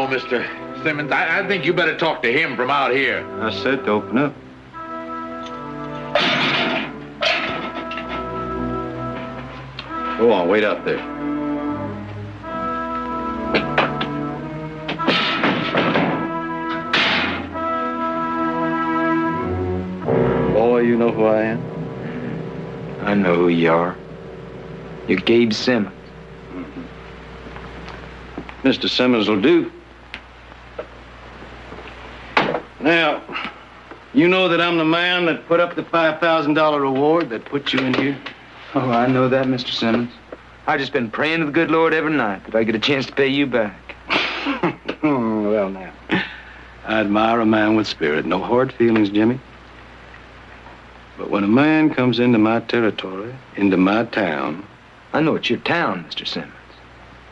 Mr. Simmons. I think you better talk to him from out here. I said to open up. Go on, wait up there. Boy, you know who I am? I know who you are. You're Gabe Simmons. Mr. Simmons will do. Now, you know that I'm the man that put up the $5,000 reward that put you in here? Oh, I know that, Mr. Simmons. I've just been praying to the good Lord every night that I get a chance to pay you back. Well, now, I admire a man with spirit. No hard feelings, Jimmy. But when a man comes into my territory, into my town... I know it's your town, Mr. Simmons.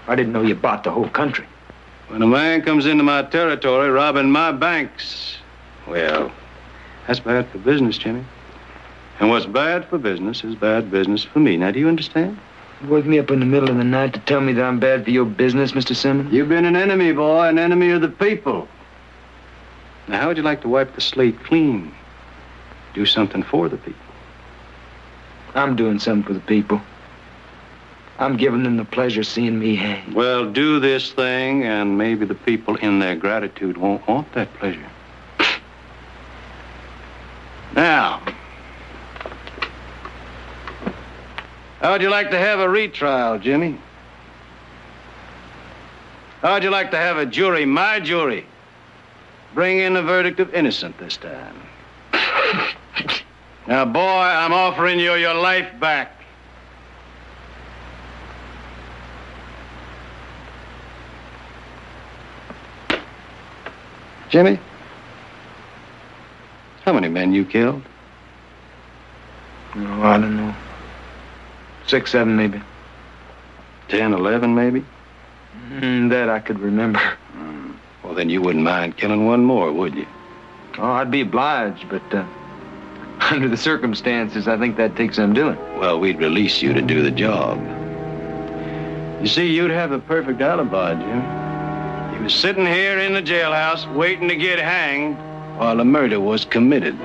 I didn't know you bought the whole country. When a man comes into my territory robbing my banks, well, that's bad for business, Jimmy. And what's bad for business is bad business for me. Now, do you understand? You wake me up in the middle of the night to tell me that I'm bad for your business, Mr. Simmons? You've been an enemy, boy, an enemy of the people. Now, how would you like to wipe the slate clean? Do something for the people. I'm doing something for the people. I'm giving them the pleasure of seeing me hang. Well, do this thing, and maybe the people in their gratitude won't want that pleasure. Now, how would you like to have a retrial, Jimmy? How would you like to have a jury, my jury, bring in a verdict of innocent this time? Now, boy, I'm offering you your life back. Jimmy, how many men you killed? No, I don't know. 6, 7, maybe. 10, 11, maybe? That I could remember. Well, then you wouldn't mind killing one more, would you? Oh, I'd be obliged, but under the circumstances, I think that takes some doing. Well, we'd release you to do the job. You see, you'd have a perfect alibi, Jim. He was sitting here in the jailhouse waiting to get hanged while the murder was committed.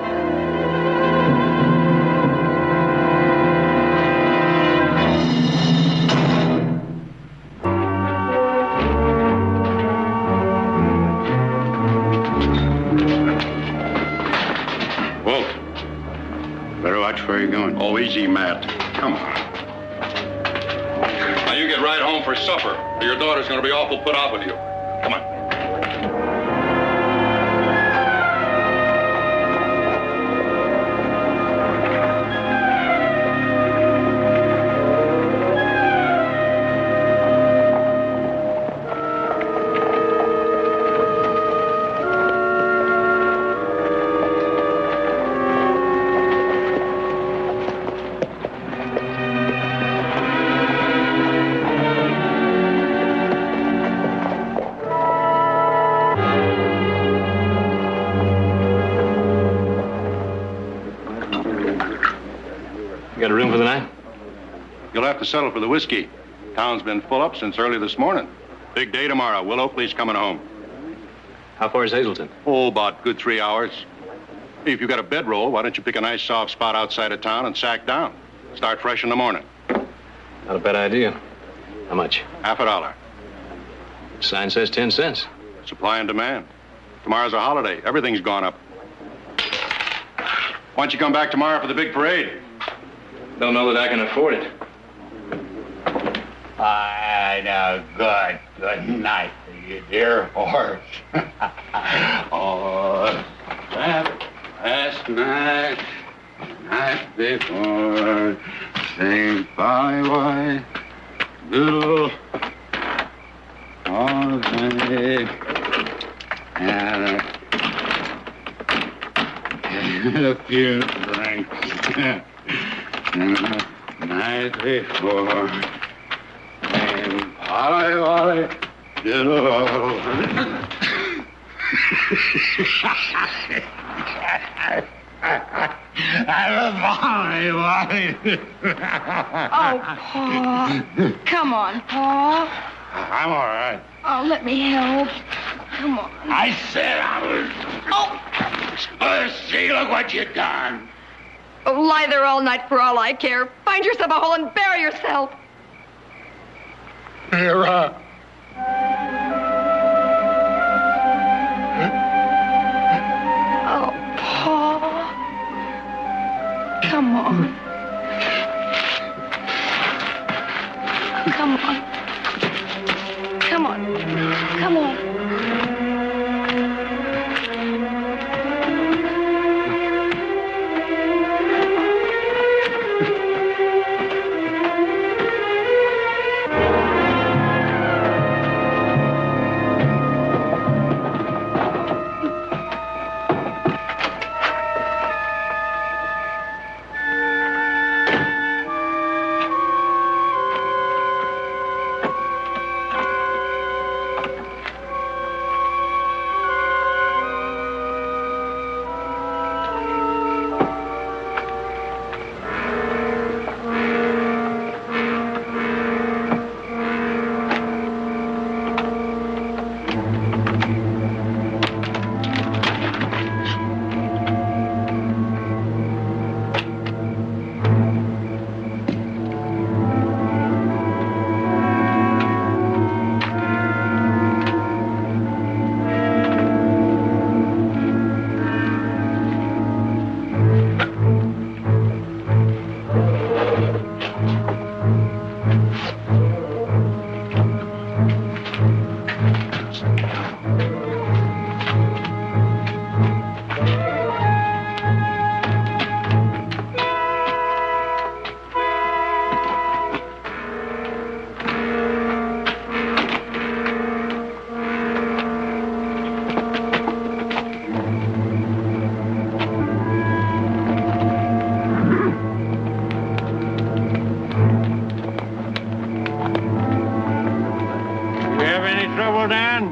Walt, better watch where you're going. Oh, easy, Matt. Come on. Now you get right home for supper, or your daughter's going to be awful put out with you. Come on. Got a room for the night? You'll have to settle for the whiskey. Town's been full up since early this morning. Big day tomorrow. Will Oakley's coming home. How far is Hazleton? Oh, about good 3 hours. If you've got a bedroll, why don't you pick a nice soft spot outside of town and sack down? Start fresh in the morning. Not a bad idea. How much? $50. Sign says 10 cents. Supply and demand. Tomorrow's a holiday. Everything's gone up. Why don't you come back tomorrow for the big parade? Don't know that I can afford it. Good night, you dear horse. Oh, last night, night before, sing bye-bye, little holiday, and a few drinks. Night before, and Polly, little. Oh, Paul. Come on, Paul. I'm all right. Oh, let me help. Come on. I said I was... Oh! Mercy, look what you done. Oh, lie there all night for all I care. Find yourself a hole and bury yourself. Here, Oh, Paul. Come on. Come on. Come on. Come on.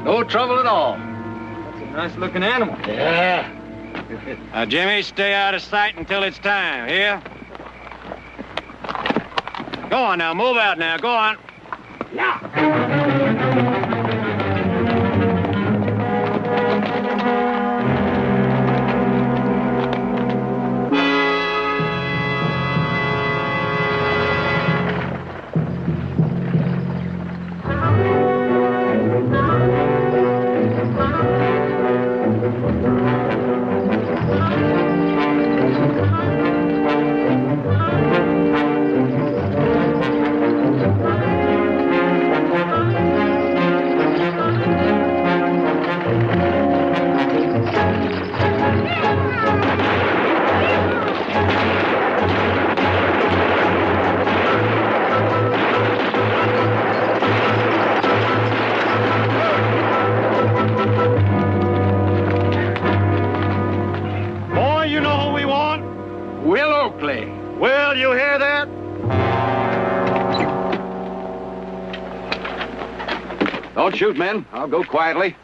No trouble at all. That's a nice-looking animal. Yeah. Now, Jimmy, stay out of sight until it's time, here? Go on now, move out now, go on. Will, you hear that? Don't shoot, men. I'll go quietly.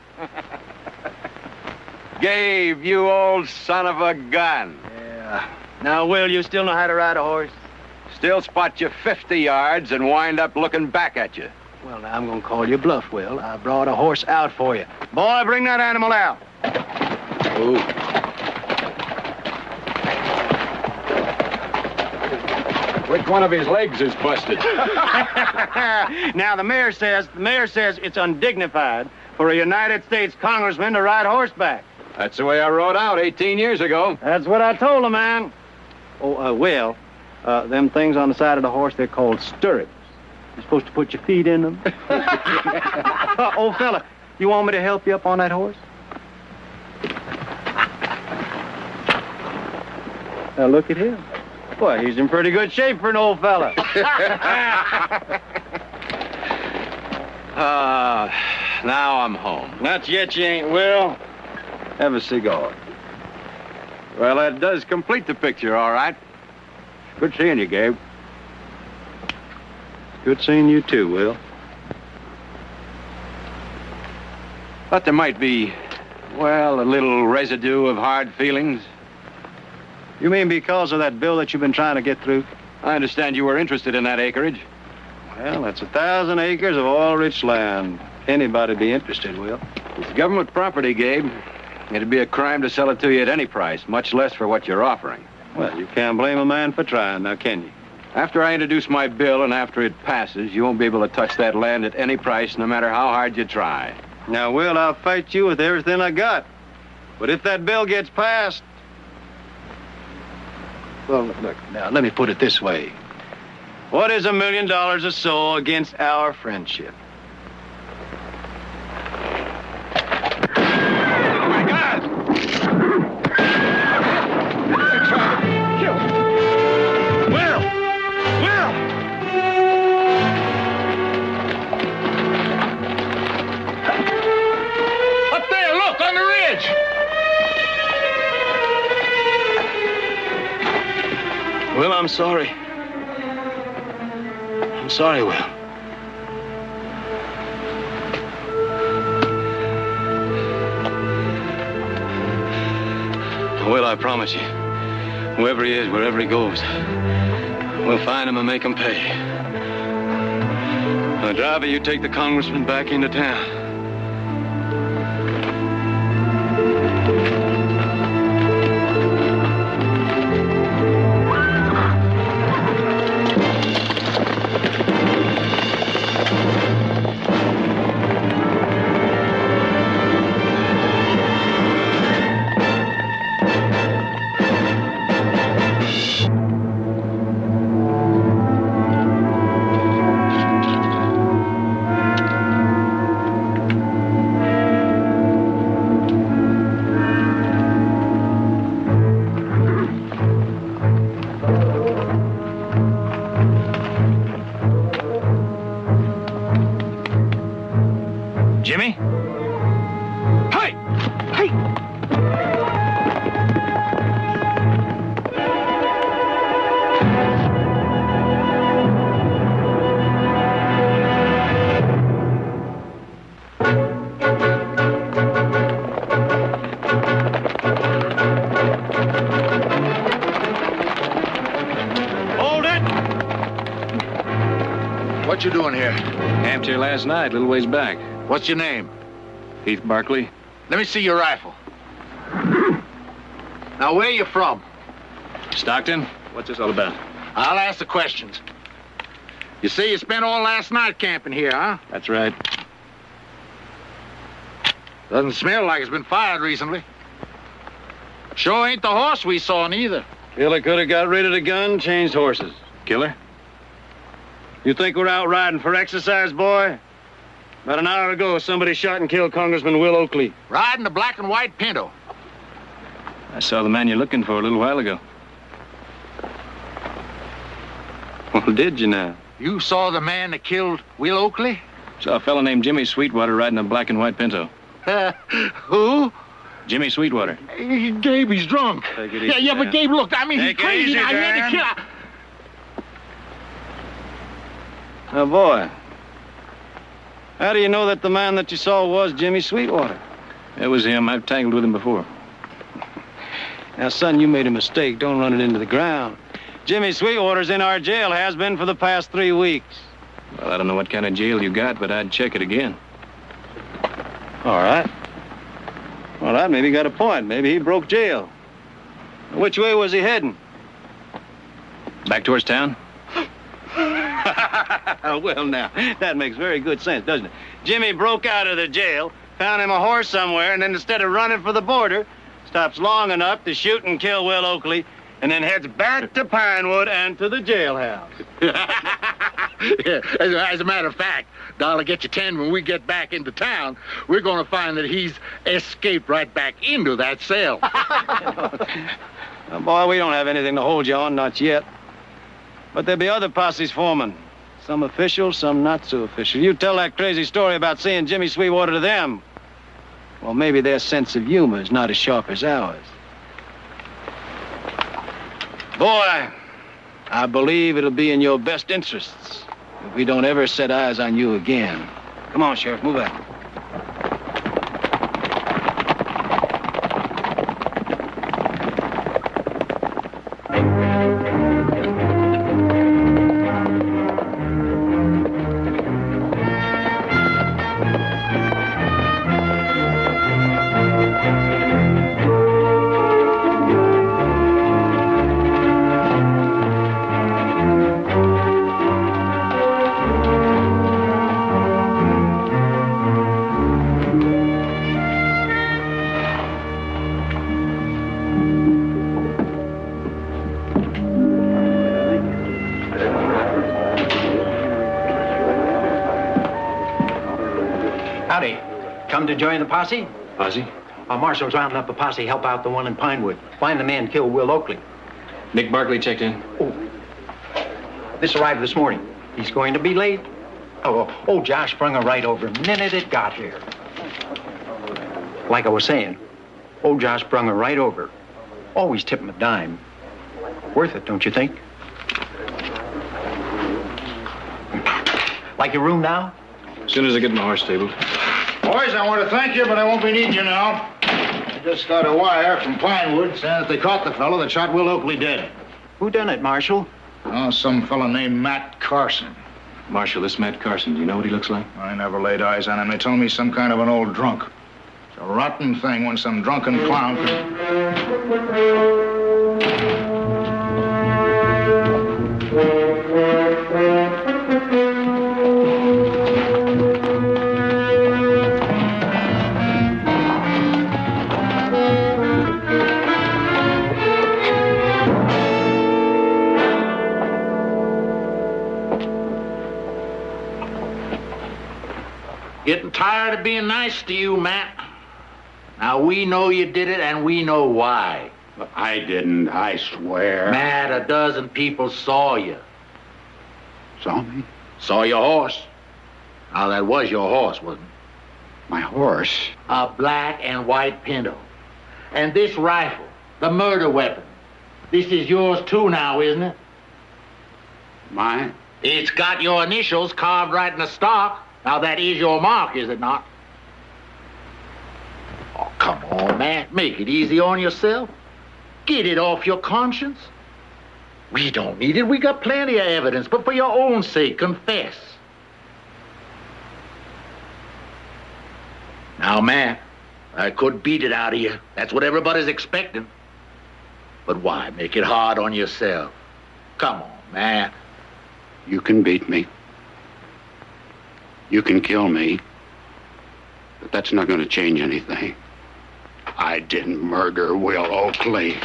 Gabe, you old son of a gun. Yeah. Now, Will, you still know how to ride a horse? Still spot you 50 yards and wind up looking back at you. Well, now, I'm going to call you bluff, Will. I brought a horse out for you. Boy, bring that animal out. Ooh. Which one of his legs is busted? Now, the mayor says it's undignified for a United States congressman to ride horseback. That's the way I rode out 18 years ago. That's what I told him, man. Oh, Will, them things on the side of the horse, they're called stirrups. You're supposed to put your feet in them. Old fella, you want me to help you up on that horse? Now, look at him. Boy, he's in pretty good shape for an old fella. Now I'm home. Not yet, you ain't, Will. Have a cigar. Well, that does complete the picture, all right. Good seeing you, Gabe. Good seeing you, too, Will. Thought there might be, well, a little residue of hard feelings. You mean because of that bill that you've been trying to get through? I understand you were interested in that acreage. Well, that's 1,000 acres of oil-rich land. anybody'd be interested, Will. It's government property, Gabe. It'd be a crime to sell it to you at any price, much less for what you're offering. Well, you can't blame a man for trying, now can you? After I introduce my bill and after it passes, you won't be able to touch that land at any price, no matter how hard you try. Now, Will, I'll fight you with everything I got. But if that bill gets passed... Well, look, now, let me put it this way. What is $1 million or so against our friendship? Oh, my God! They're trying to kill me. Will! Will! Up there, look, on the ridge! Will, I'm sorry. I'm sorry, Will. Will, I promise you, whoever he is, wherever he goes, we'll find him and make him pay. Now, driver, you take the congressman back into town. Jimmy? Hey! Hey! Hold it! What you doing here? Camped here last night, a little ways back. What's your name? Heath Barkley. Let me see your rifle. Now, where you from? Stockton, what's this all about? I'll ask the questions. You say you spent all last night camping here, huh? That's right. Doesn't smell like it's been fired recently. Sure ain't the horse we saw neither. Killer could have got rid of the gun, changed horses. Killer? You think we're out riding for exercise, boy? About an hour ago, somebody shot and killed Congressman Will Oakley. Riding a black and white Pinto. I saw the man you're looking for a little while ago. Well, did you now? You saw the man that killed Will Oakley? Saw a fellow named Jimmy Sweetwater riding a black and white Pinto. Who? Jimmy Sweetwater. Gabe, he's drunk. Take it easy, Yeah, but Dan. Gabe, look, I mean, he's Take it crazy. easy, I had Dan. to kill. Now, boy, how do you know that the man that you saw was Jimmy Sweetwater? It was him. I've tangled with him before. Now, son, you made a mistake. Don't run it into the ground. Jimmy Sweetwater's in our jail, has been for the past 3 weeks. Well, I don't know what kind of jail you got, but I'd check it again. All right. All right, maybe he got a point. Maybe he broke jail. Which way was he heading? Back towards town? Well, now, that makes very good sense, doesn't it? Jimmy broke out of the jail, found him a horse somewhere, and then instead of running for the border, stops long enough to shoot and kill Will Oakley, and then heads back to Pinewood and to the jailhouse. Yeah, as a matter of fact, Dollar, get you 10 when we get back into town, we're going to find that he's escaped right back into that cell. Now, boy, we don't have anything to hold you on, not yet. But there'll be other posses forming. Some official, some not so official. You tell that crazy story about seeing Jimmy Sweetwater to them. Well, maybe their sense of humor is not as sharp as ours. Boy, I believe it'll be in your best interests if we don't ever set eyes on you again. Come on, Sheriff, move out. come to join the posse? Posse? Marshall's rounding up a posse, help out the one in Pinewood. Find the man killed Will Oakley. Nick Barkley checked in. This arrived this morning. He's going to be late. Oh, Josh sprung her right over the minute it got here. Like I was saying, old Josh sprung her right over. Always tip him a dime. Worth it, don't you think? Like your room now? As soon as I get my horse stabled. Boys, I want to thank you, but I won't be needing you now. I just got a wire from Pinewood saying that they caught the fellow that shot Will Oakley dead. Who done it, Marshal? Oh, some fellow named Matt Carson. Marshal, this Matt Carson, do you know what he looks like? I never laid eyes on him. They told me some kind of an old drunk. It's a rotten thing when some drunken clown Getting tired of being nice to you, Matt. Now, we know you did it, and we know why. I didn't, I swear. Matt, a dozen people saw you. Saw me? Saw your horse. Now, that was your horse, wasn't it? My horse? A black and white pinto. And this rifle, the murder weapon, this is yours too now, isn't it? Mine? It's got your initials carved right in the stock. Now, that is your mark, is it not? Oh, come on, Matt. Make it easy on yourself. Get it off your conscience. We don't need it. We got plenty of evidence. But for your own sake, confess. Now, Matt, I could beat it out of you. That's what everybody's expecting. But why make it hard on yourself? Come on, Matt. You can beat me. You can kill me. But that's not going to change anything. I didn't murder Will Oakley.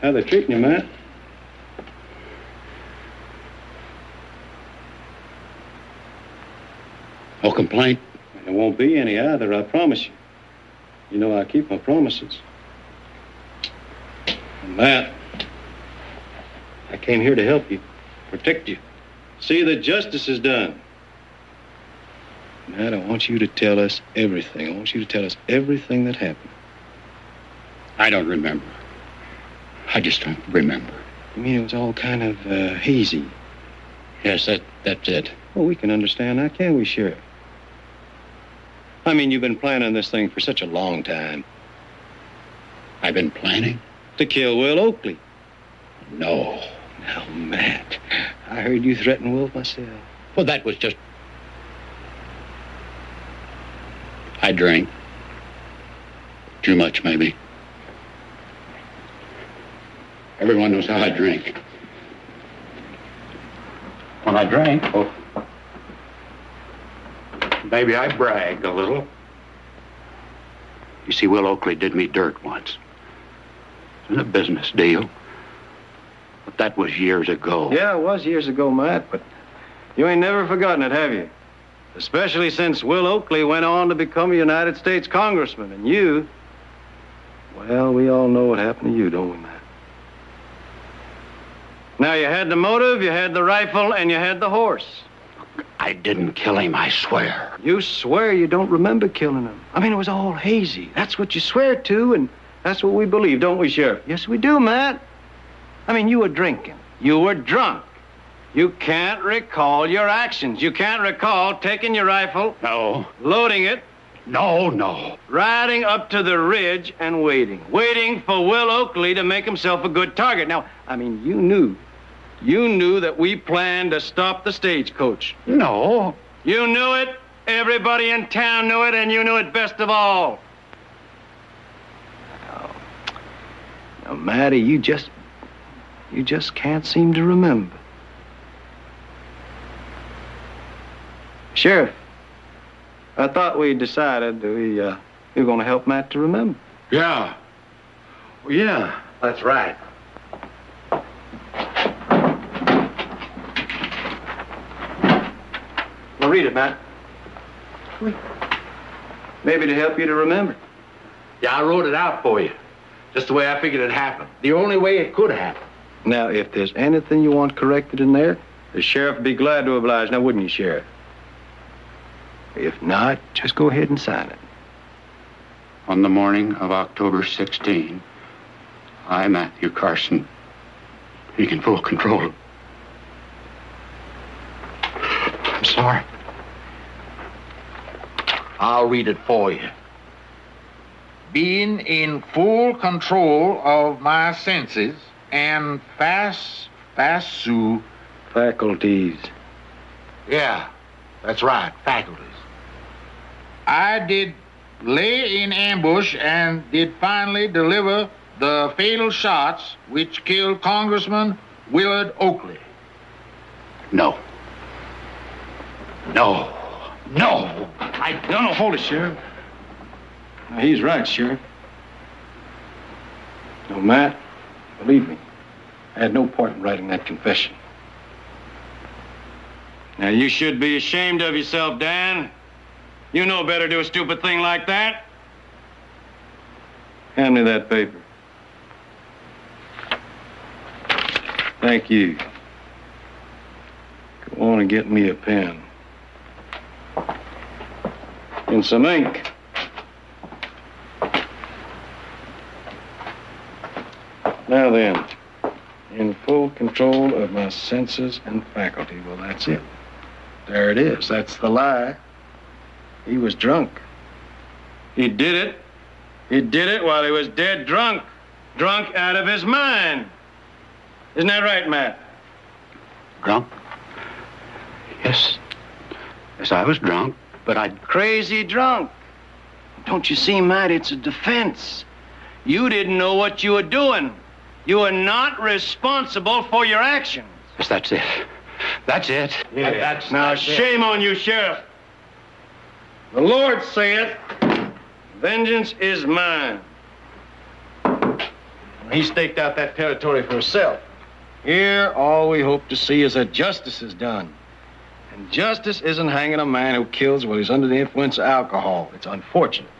How they treating you, Matt? No complaint? There won't be any either, I promise you. You know I keep my promises. And Matt, I came here to help you, protect you, see that justice is done. Matt, I want you to tell us everything. I want you to tell us everything that happened. I don't remember. I just don't remember. You mean it was all kind of hazy? Yes, that's it. Well, we can understand that, can't we, Sheriff? I mean, you've been planning this thing for such a long time. I've been planning? To kill Will Oakley. No. Now, Matt, I heard you threaten Will myself. Well, that was just... I drank. Too much, maybe. Everyone knows how I drink. When I drank, maybe I bragged a little. You see, Will Oakley did me dirt once. It was a business deal. But that was years ago. Yeah, it was years ago, Matt, but you ain't never forgotten it, have you? Especially since Will Oakley went on to become a United States congressman, and you... Well, we all know what happened to you, don't we, Matt? Now, you had the motive, you had the rifle, and you had the horse. I didn't kill him, I swear. You swear you don't remember killing him. I mean, it was all hazy. That's what you swear to, and that's what we believe, don't we, Sheriff? Yes, we do, Matt. I mean, you were drinking. You were drunk. You can't recall your actions. You can't recall taking your rifle. No. Loading it. No. Riding up to the ridge and waiting. Waiting for Will Oakley to make himself a good target. Now, I mean, you knew that we planned to stop the stagecoach. No. You knew it. Everybody in town knew it, and you knew it best of all. Now, Matty, you just can't seem to remember. Sheriff, I thought we decided we were going to help Matt to remember. Yeah. Well, yeah, that's right. Well, read it, Matt. Maybe to help you to remember. Yeah, I wrote it out for you. Just the way I figured it happened. The only way it could happen. Now, if there's anything you want corrected in there, the sheriff would be glad to oblige. Now, wouldn't you, Sheriff? If not, just go ahead and sign it. On the morning of October 16, I, Matthew Carson, taking full control. I'm sorry. I'll read it for you. Being in full control of my senses and Faculties. Yeah, that's right, faculties. I did lay in ambush and did finally deliver the fatal shots which killed Congressman Willard Oakley. No. No. No. No, hold it, Sheriff. Now, he's right, Sheriff. No, Matt, believe me, I had no part in writing that confession. Now, you should be ashamed of yourself, Dan. You know better to do a stupid thing like that. Hand me that paper. Thank you. Go on and get me a pen. And some ink. Now then, in full control of my senses and faculty. Well, that's it. There it is. That's the lie. He was drunk. He did it. He did it while he was dead drunk. Drunk out of his mind. Isn't that right, Matt? Drunk? Yes. Yes, I was drunk, but I'd... Crazy drunk. Don't you see, Matt? It's a defense. You didn't know what you were doing. You were not responsible for your actions. Yes, that's it. That's it. Yeah. Now, shame on you, Sheriff. The Lord saith, vengeance is mine. He staked out that territory for himself. Here, all we hope to see is that justice is done. And justice isn't hanging a man who kills while he's under the influence of alcohol. It's unfortunate.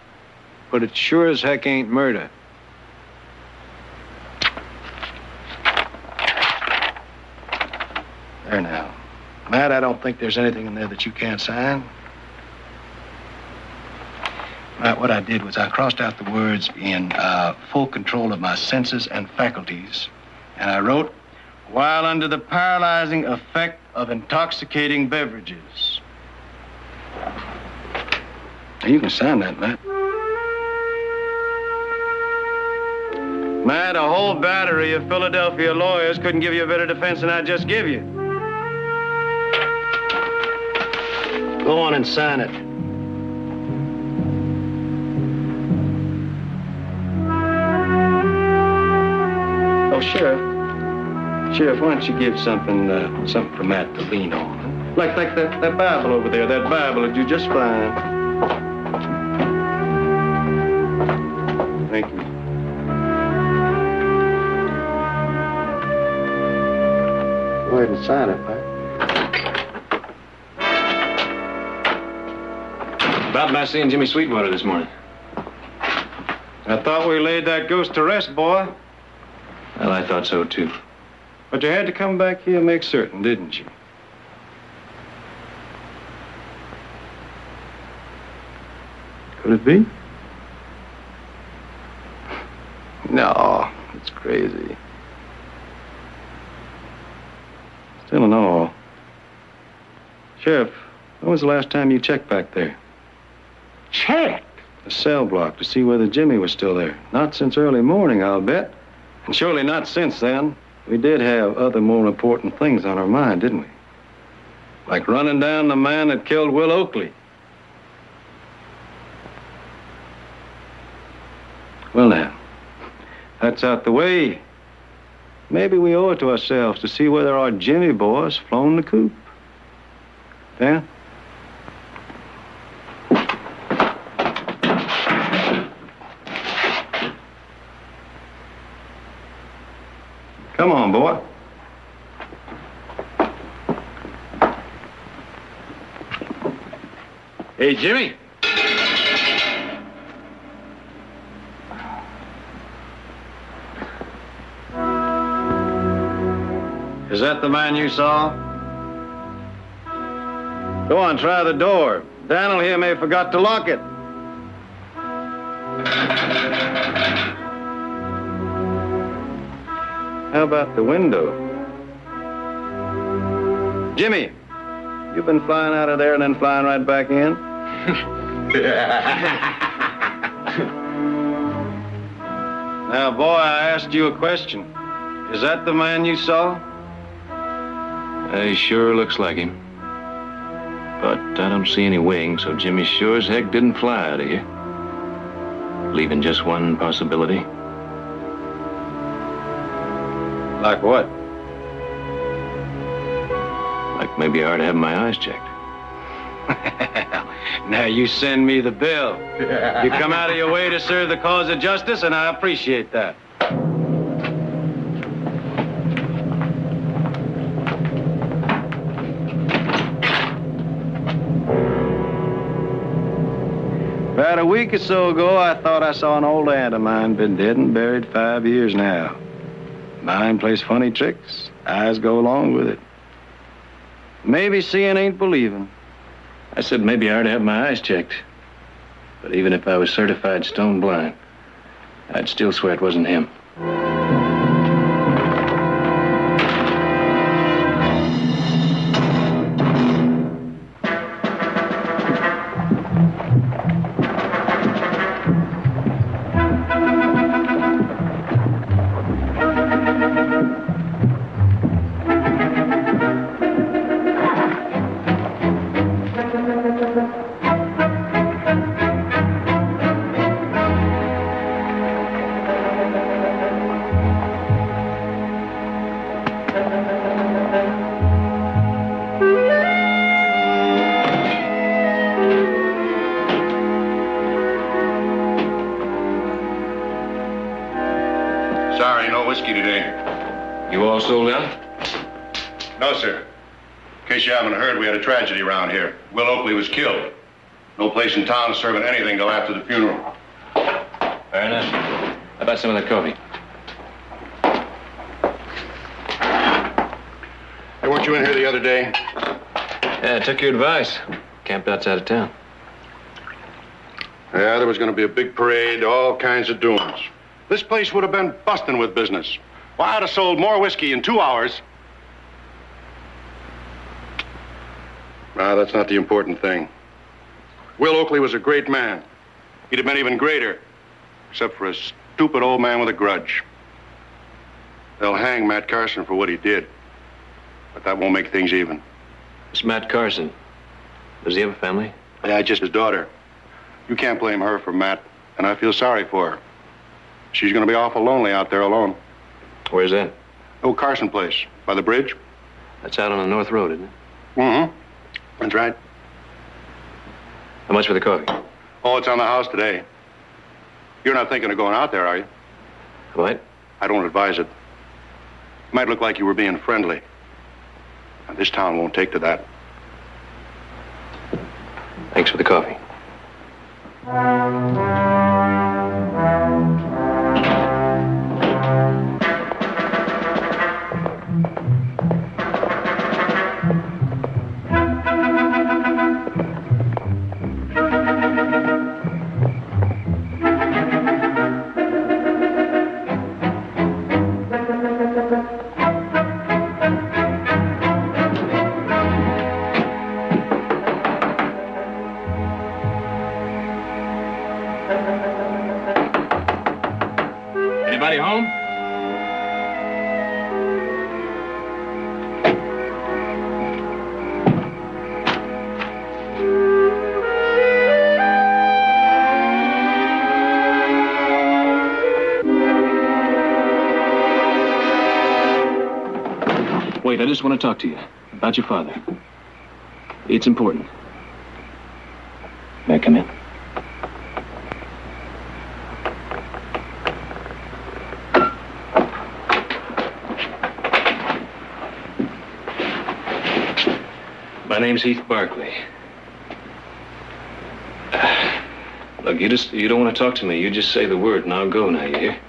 But it sure as heck ain't murder. There now. Matt, I don't think there's anything in there that you can't sign. Matt, what I did was I crossed out the words in full control of my senses and faculties. And I wrote, while under the paralyzing effect of intoxicating beverages. Now, you can sign that, Matt. Matt, a whole battery of Philadelphia lawyers couldn't give you a better defense than I just give you. Go on and sign it. Oh, Sheriff, why don't you give something for Matt to lean on? Like that Bible over there. That Bible will do just fine. Thank you. Go ahead and sign it, Matt. About my seeing Jimmy Sweetwater this morning. I thought we laid that ghost to rest, boy. Well, I thought so, too. But you had to come back here and make certain, didn't you? Could it be? No, it's crazy. Still in all. Sheriff, when was the last time you checked back there? Check? The cell block to see whether Jimmy was still there. Not since early morning, I'll bet. And surely not since then. We did have other more important things on our mind, didn't we? Like running down the man that killed Will Oakley. Well, now, that's out the way, maybe we owe it to ourselves to see whether our Jimmy boy's flown the coop. Yeah? Come on, boy. Hey, Jimmy. Is that the man you saw? Go on, try the door. Daniel here may have forgot to lock it. How about the window? Jimmy, you've been flying out of there and then flying right back in? Now, boy, I asked you a question. Is that the man you saw? He sure looks like him. But I don't see any wings, so Jimmy sure as heck didn't fly out of here. Leaving just one possibility. Like what? Like maybe I ought to have my eyes checked. Now you send me the bill. You come out of your way to serve the cause of justice, and I appreciate that. About a week or so ago, I thought I saw an old aunt of mine, been dead and buried 5 years now. Mind plays funny tricks. Eyes go along with it. Maybe seeing ain't believing. I said maybe I ought to have my eyes checked. But even if I was certified stone blind, I'd still swear it wasn't him. Sorry, no whiskey today. You all sold out? No, sir. In case you haven't heard, we had a tragedy around here. Will Oakley was killed. No place in town serving anything till after the funeral. Fair enough. How about some of that coffee? Hey, weren't you in here the other day? Yeah, I took your advice. Camped outside of town. Yeah, there was going to be a big parade, all kinds of doings. This place would have been busting with business. Why, I'd have sold more whiskey in 2 hours. No, that's not the important thing. Will Oakley was a great man. He'd have been even greater, except for a stupid old man with a grudge. They'll hang Matt Carson for what he did, but that won't make things even. This Matt Carson, does he have a family? Yeah, just his daughter. You can't blame her for Matt, and I feel sorry for her. She's going to be awful lonely out there alone. Where's that? Old Carson place, by the bridge. That's out on the North Road, isn't it? Mm-hmm. That's right. How much for the coffee? Oh, it's on the house today. You're not thinking of going out there, are you? What? I don't advise it. It might look like you were being friendly. And this town won't take to that. Thanks for the coffee. Wait, I just want to talk to you about your father. It's important. May I come in? My name's Heath Barkley. Look, you don't want to talk to me. You just say the word and I'll go now, you hear?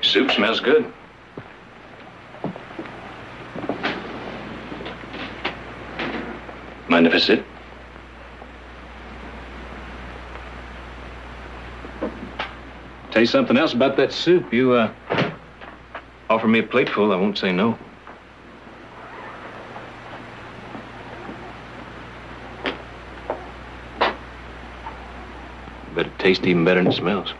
Soup smells good. Mind if I sit? Tell you something else about that soup. You, offer me a plateful, I won't say no. But it tastes even better than it smells.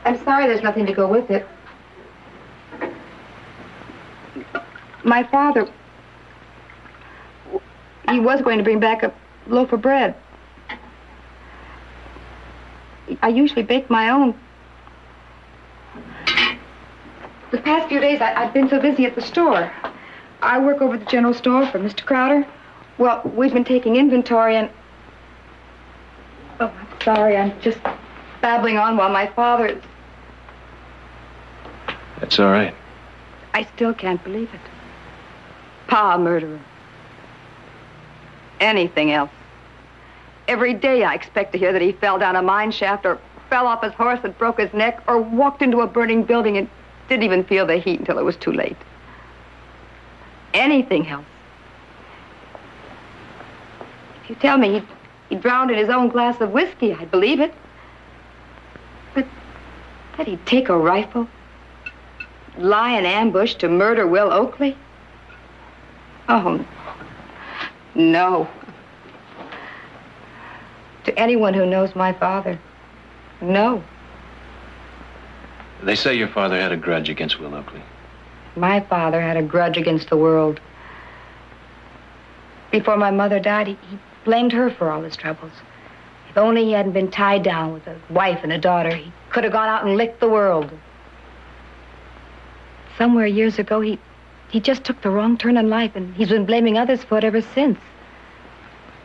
I'm sorry there's nothing to go with it. My father, he was going to bring back a loaf of bread. I usually bake my own. The past few days, I've been so busy at the store. I work over the general store for Mr. Crowder. Well, we've been taking inventory and... Oh, I'm sorry, I'm just babbling on while my father... That's all right. I still can't believe it. Pa, murderer. Anything else. Every day I expect to hear that he fell down a mine shaft or fell off his horse and broke his neck or walked into a burning building and didn't even feel the heat until it was too late. Anything else. If you tell me he drowned in his own glass of whiskey, I'd believe it. But that he'd take a rifle, lie in ambush to murder Will Oakley? Oh, no. To anyone who knows my father, no. They say your father had a grudge against Will Oakley. My father had a grudge against the world. Before my mother died, he blamed her for all his troubles. If only he hadn't been tied down with a wife and a daughter, he could have gone out and licked the world. Somewhere years ago, he just took the wrong turn in life, and he's been blaming others for it ever since.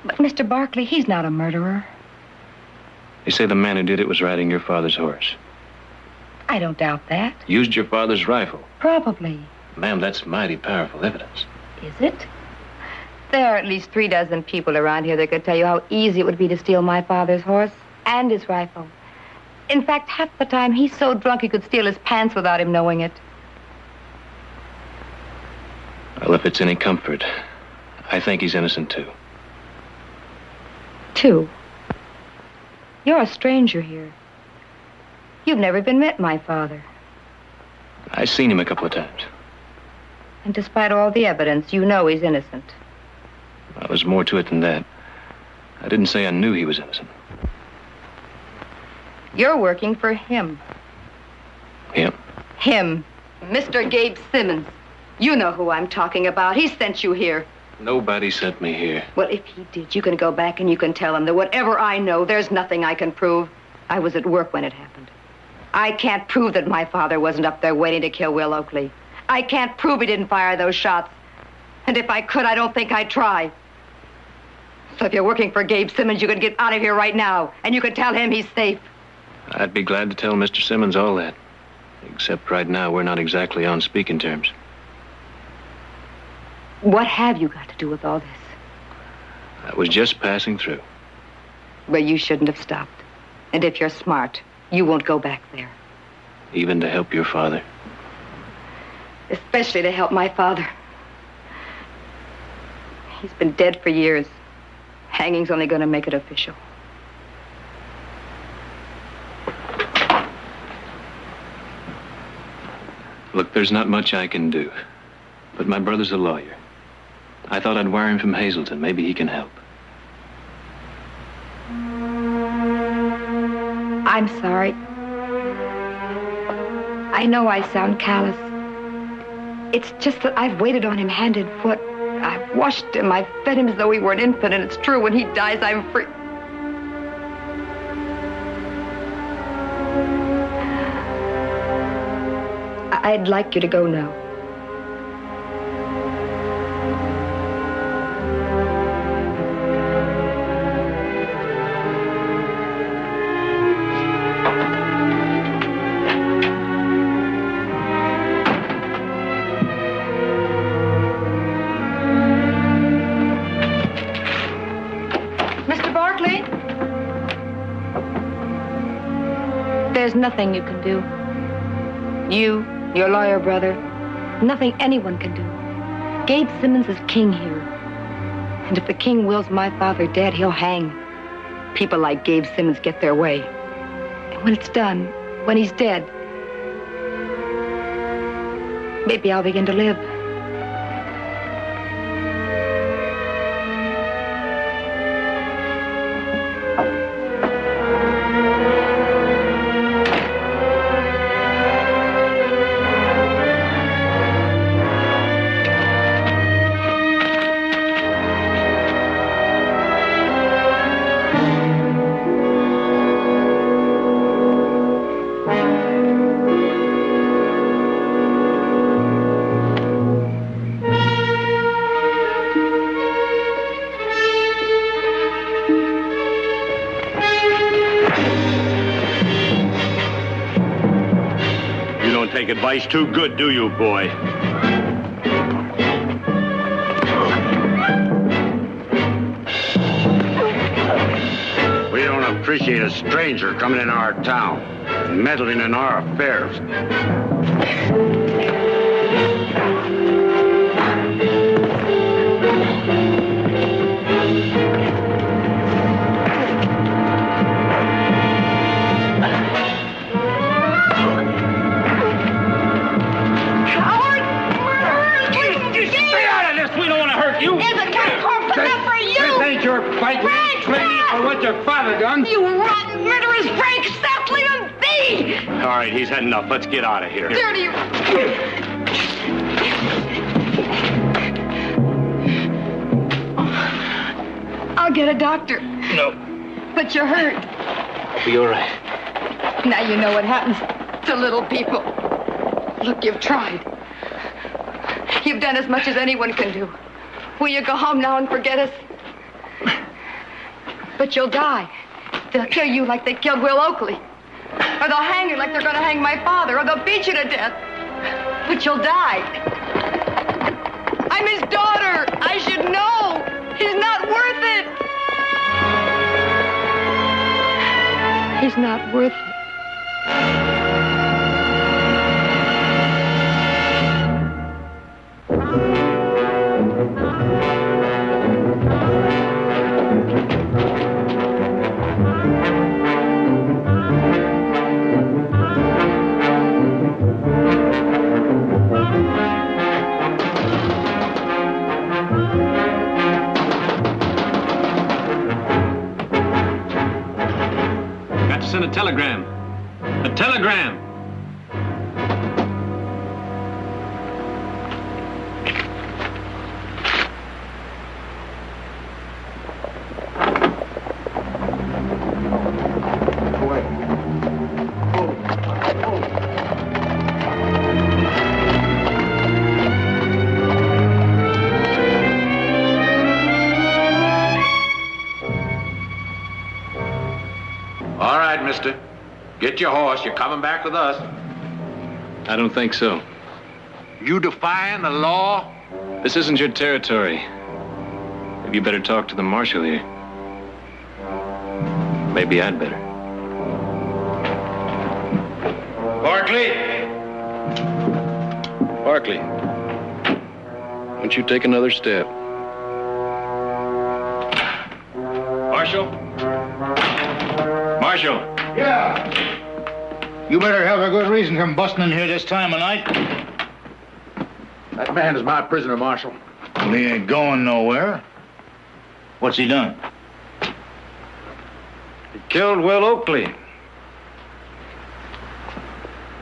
But Mr. Barkley, he's not a murderer. They say the man who did it was riding your father's horse. I don't doubt that. Used your father's rifle. Probably. Ma'am, that's mighty powerful evidence. Is it? There are at least 36 people around here that could tell you how easy it would be to steal my father's horse and his rifle. In fact, half the time, he's so drunk he could steal his pants without him knowing it. Well, if it's any comfort, I think he's innocent, too. Two? You're a stranger here. You've never been met my father. I've seen him a couple of times. And despite all the evidence, you know he's innocent. Well, there's more to it than that. I didn't say I knew he was innocent. You're working for him. Him? Him. Mr. Gabe Simmons. You know who I'm talking about. He sent you here. Nobody sent me here. Well, if he did, you can go back and you can tell him that whatever I know, there's nothing I can prove. I was at work when it happened. I can't prove that my father wasn't up there waiting to kill Will Oakley. I can't prove he didn't fire those shots. And if I could, I don't think I'd try. So if you're working for Gabe Simmons, you can get out of here right now, and you can tell him he's safe. I'd be glad to tell Mr. Simmons all that. Except right now, we're not exactly on speaking terms. What have you got to do with all this? I was just passing through. Well, you shouldn't have stopped. And if you're smart, you won't go back there. Even to help your father? Especially to help my father. He's been dead for years. Hanging's only going to make it official. Look, there's not much I can do. But my brother's a lawyer. I thought I'd wire him from Hazleton. Maybe he can help. I'm sorry. I know I sound callous. It's just that I've waited on him hand and foot. I've washed him. I've fed him as though he were an infant, and it's true. When he dies, I'm free. I'd like you to go now. Mr. Barkley? There's nothing you can do. You, your lawyer brother, nothing anyone can do. Gabe Simmons is king here. And if the king wills my father dead, he'll hang. People like Gabe Simmons get their way. And when it's done, when he's dead, maybe I'll begin to live. Take advice too good, do you, boy? We don't appreciate a stranger coming in our town and meddling in our affairs. What your father done? You rotten, murderous Frank! Stop leaving be! All right, he's had enough. Let's get out of here. Dirty! I'll get a doctor. No. But you're hurt. I'll be all right. Now you know what happens to little people. Look, you've tried. You've done as much as anyone can do. Will you go home now and forget us? But you'll die. They'll kill you like they killed Will Oakley. Or they'll hang you like they're going to hang my father. Or they'll beat you to death. But you'll die. I'm his daughter. I should know. He's not worth it. He's not worth it. Send a telegram. A telegram. Mister. Get your horse. You're coming back with us. I don't think so. You defying the law? This isn't your territory. Maybe you better talk to the marshal here. Maybe I'd better. Barkley! Barkley. Won't you take another step? Marshal? Marshal! Yeah. You better have a good reason for busting in here this time of night. That man is my prisoner, Marshal. Well, he ain't going nowhere. What's he done? He killed Will Oakley.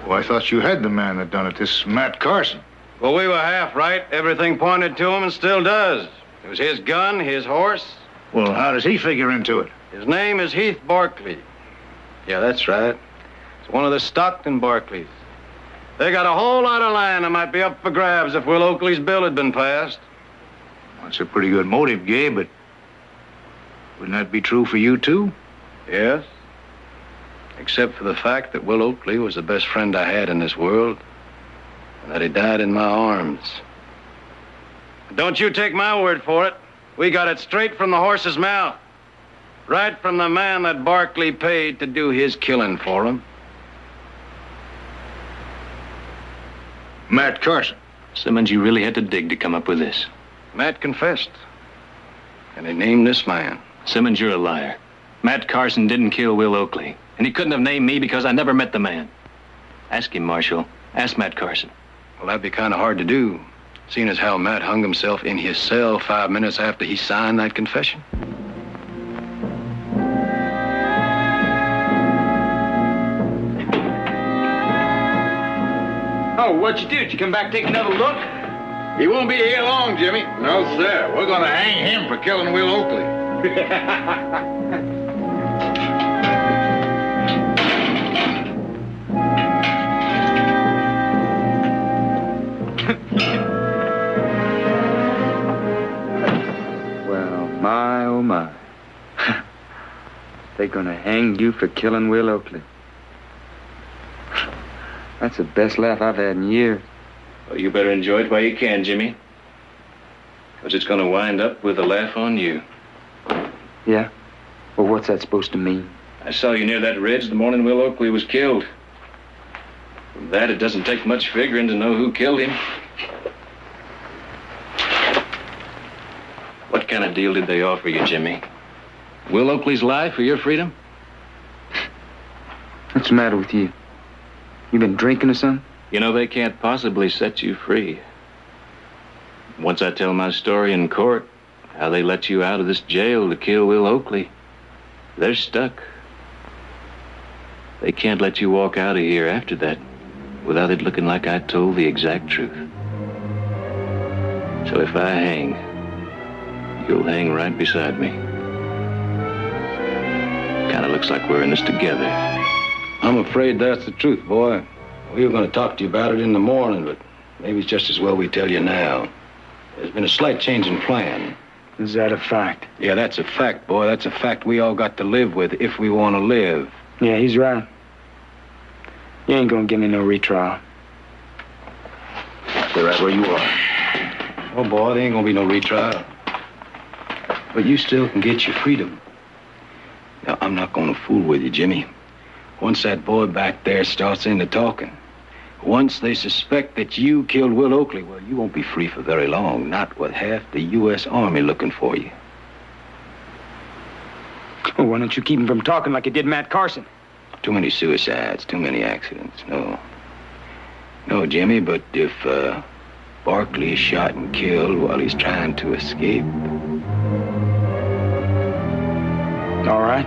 Oh, I thought you had the man that done it, this Matt Carson. Well, we were half right. Everything pointed to him and still does. It was his gun, his horse. Well, how does he figure into it? His name is Heath Barkley. Yeah, that's right. It's one of the Stockton Barkleys. They got a whole lot of land that might be up for grabs if Will Oakley's bill had been passed. That's a pretty good motive, Gabe, but wouldn't that be true for you, too? Yes. Except for the fact that Will Oakley was the best friend I had in this world, and that he died in my arms. Don't you take my word for it. We got it straight from the horse's mouth. Right from the man that Barkley paid to do his killing for him. Matt Carson. Simmons, you really had to dig to come up with this. Matt confessed. And he named this man. Simmons, you're a liar. Matt Carson didn't kill Will Oakley. And he couldn't have named me because I never met the man. Ask him, Marshal. Ask Matt Carson. Well, that'd be kind of hard to do, seeing as how Matt hung himself in his cell 5 minutes after he signed that confession. Oh, what'd you do? Did you come back, take another look? He won't be here long, Jimmy. No, sir. We're going to hang him for killing Will Oakley. Well, my, oh, my. They're gonna hang you for killing Will Oakley. That's the best laugh I've had in years. Well, you better enjoy it while you can, Jimmy. Because it's going to wind up with a laugh on you. Yeah? Well, what's that supposed to mean? I saw you near that ridge the morning Will Oakley was killed. From that, it doesn't take much figuring to know who killed him. What kind of deal did they offer you, Jimmy? Will Oakley's life or your freedom? What's the matter with you? You been drinking or something? You know, they can't possibly set you free. Once I tell my story in court, how they let you out of this jail to kill Will Oakley, they're stuck. They can't let you walk out of here after that without it looking like I told the exact truth. So if I hang, you'll hang right beside me. Kind of looks like we're in this together. I'm afraid that's the truth, boy. We were going to talk to you about it in the morning, but maybe it's just as well we tell you now. There's been a slight change in plan. Is that a fact? Yeah, that's a fact, boy. That's a fact we all got to live with if we want to live. Yeah, he's right. You ain't gonna give me no retrial. Stay right where you are. Oh, boy, there ain't gonna be no retrial. But you still can get your freedom. Now, I'm not gonna fool with you, Jimmy. Once that boy back there starts into talking, once they suspect that you killed Will Oakley, well, you won't be free for very long, not with half the U.S. Army looking for you. Well, why don't you keep him from talking like you did Matt Carson? Too many suicides, too many accidents. No, Jimmy, but if Barkley is shot and killed while he's trying to escape... All right.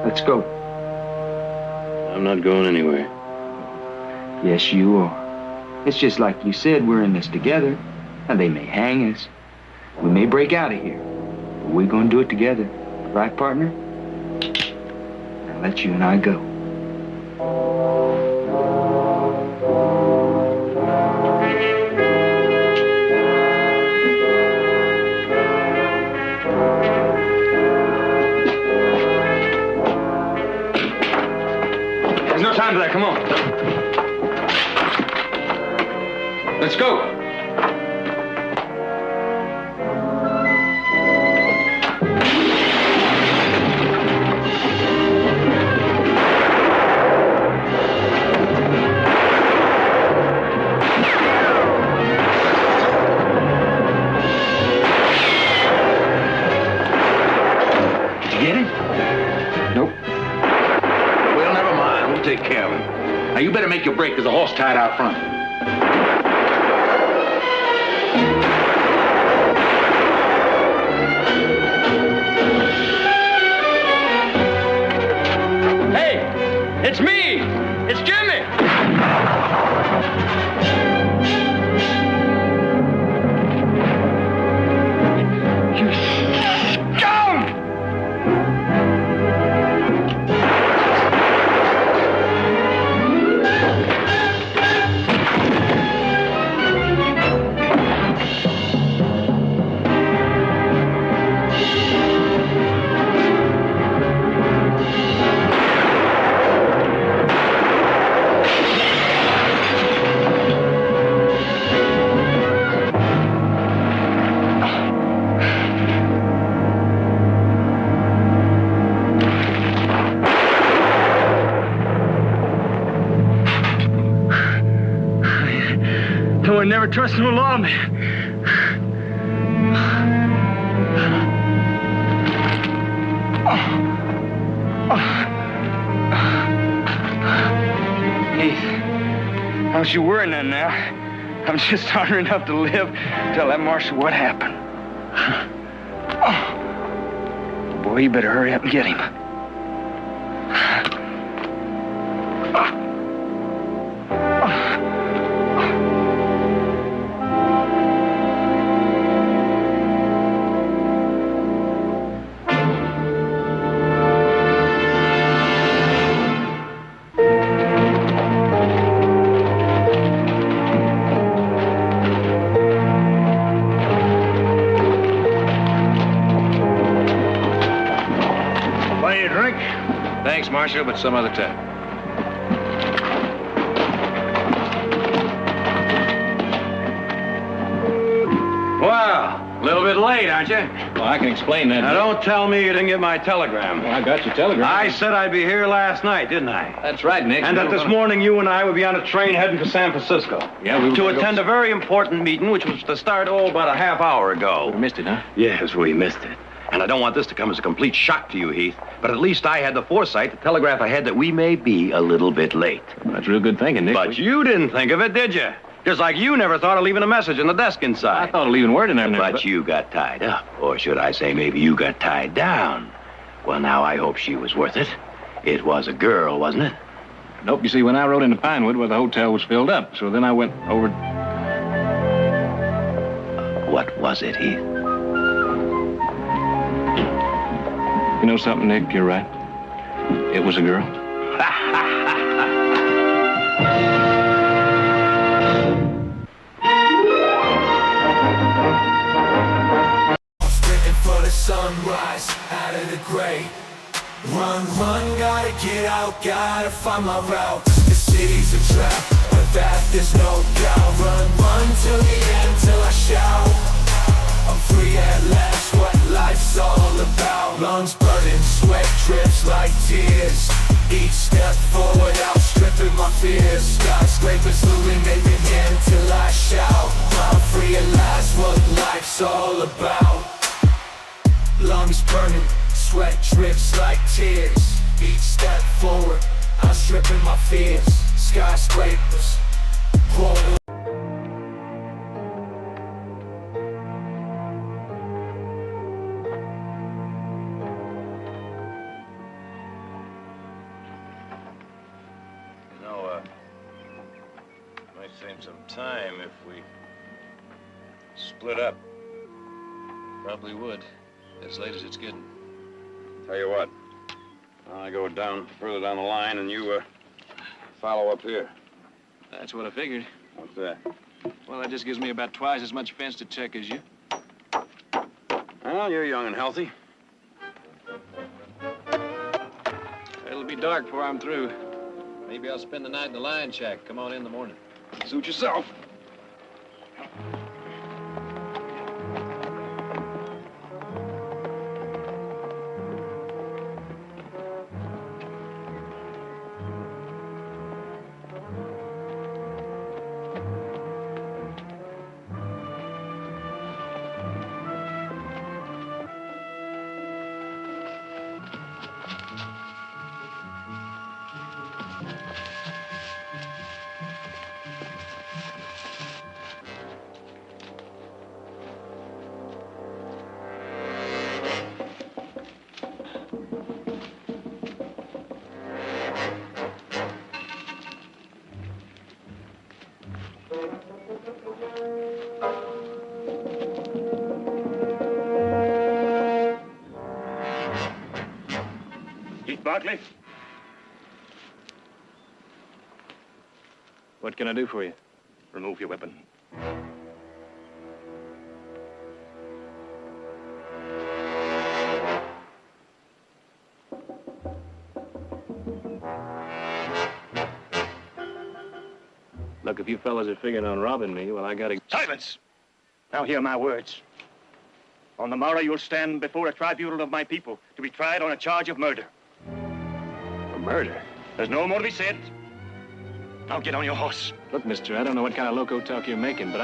Let's go. I'm not going anywhere. Yes, you are. It's just like you said, we're in this together. Now, they may hang us. We may break out of here. But we're going to do it together. Right, partner? Now, let you and I go. There's no time for that. Come on. Let's go. you get it? Nope. Well, never mind. We'll take care of him. Now, you better make your break. There's a horse tied out front. Hey, it's me. It's Jimmy. You scum! I would never trust no lawman. Heath, don't you worry none now. I'm just hungry enough to live. Tell that marshal what happened. Boy, you better hurry up and get him. Buy you a drink? Thanks, Marshal, but some other time. Well, a little bit late, aren't you? Well, I can explain that. Now, don't tell me you didn't get my telegram. Well, I got your telegram. I said I'd be here last night, didn't I? That's right, Nick. And that this morning you and I would be on a train heading for San Francisco. Yeah, we were to gonna attend go... a very important meeting, which was to start, about a half hour ago. We missed it, huh? Yes, we missed it. And I don't want this to come as a complete shock to you, Heath, but at least I had the foresight to telegraph ahead that we may be a little bit late. That's real good thinking, Nick. But you didn't think of it, did you? Just like you never thought of leaving a message in the desk inside. I thought of leaving word in there. But you got tied up. Or should I say maybe you got tied down. Well, now, I hope she was worth it. It was a girl, wasn't it? Nope, you see, when I rode into Pinewood, where the hotel was filled up, so then I went over... What was it, Heath? You know something, Nick? You're right. It was a girl. For the sunrise out of the gray. Run, gotta get out, gotta find my route. The city's a trap, but that there's no doubt. Run till the end, till I shout. I'm free at last, what life's all about. Lungs burning, sweat drips like tears. Each step forward, outstripping my fears. Skyscrapers illuminating till I shout. I'm free at last, what life's all about. Lungs burning, sweat drips like tears. Each step forward, outstripping my fears. Skyscrapers, rolling. Might save some time if we split up. Probably would, as late as it's getting. Tell you what, I go down, further down the line, and you, follow up here. That's what I figured. What's that? Well, that just gives me about twice as much fence to check as you. Well, you're young and healthy. It'll be dark before I'm through. Maybe I'll spend the night in the lion shack. Come on in the morning. Suit yourself. Barkley. What can I do for you? Remove your weapon. Look, if you fellas are figuring on robbing me, well, I gotta... Silence! Now hear my words. On the morrow, you'll stand before a tribunal of my people to be tried on a charge of murder. For murder? There's no more to be said. Now get on your horse. Look, mister, I don't know what kind of loco talk you're making, but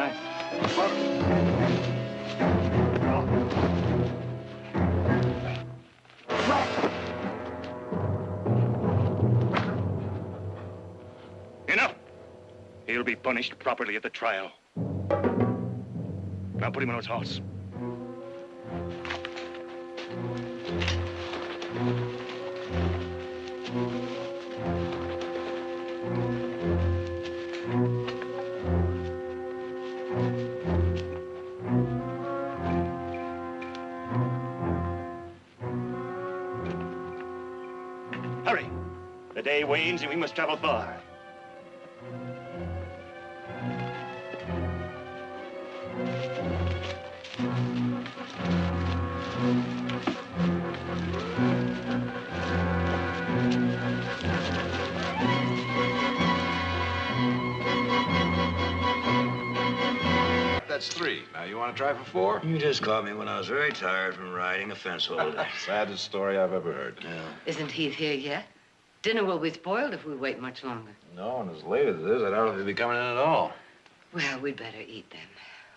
Enough! He'll be punished properly at the trial. Now put him on his horse. Hurry! The day wanes and we must travel far. That's 3. Now, you want to try for 4? You just caught me when I was very tired from riding a fence all day. Saddest story I've ever heard. Yeah. Isn't Heath here yet? Dinner will be spoiled if we wait much longer. No, and as late as it is, I doubt if he'll be coming in at all. Well, we'd better eat then.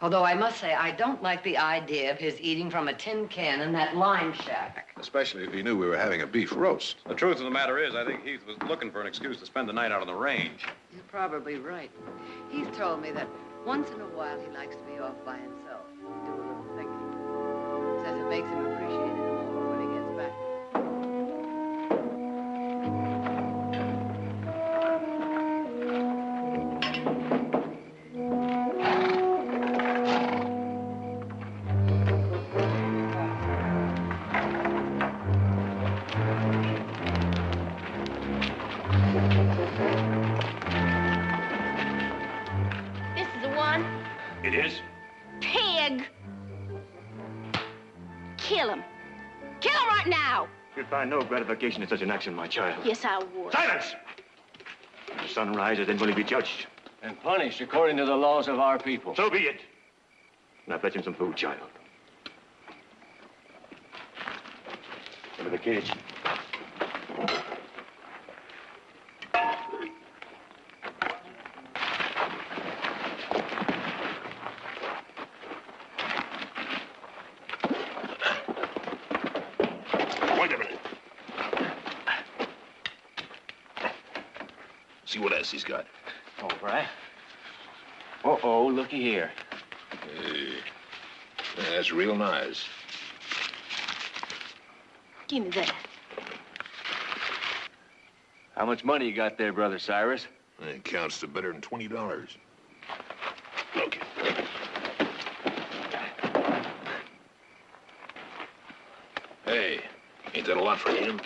Although I must say, I don't like the idea of his eating from a tin can in that lime shack. Especially if he knew we were having a beef roast. The truth of the matter is, I think Heath was looking for an excuse to spend the night out on the range. You're probably right. Heath told me that once in a while he likes to be off by himself, do a little thinking. Says it makes him appreciate it more when he gets back. It is? Pig! Kill him. Kill him right now! You'd find no gratification in such an action, my child. Yes, I would. Silence! When the sun rises, then will he be judged. And punished according to the laws of our people. So be it. Now fetch him some food, child. Into the cage. Wait a minute. See what else he's got. All right. Uh-oh, looky here. Hey, that's real nice. Give me that. How much money you got there, Brother Cyrus? It counts to better than $20. Okay. Hey, ain't that a lot for him?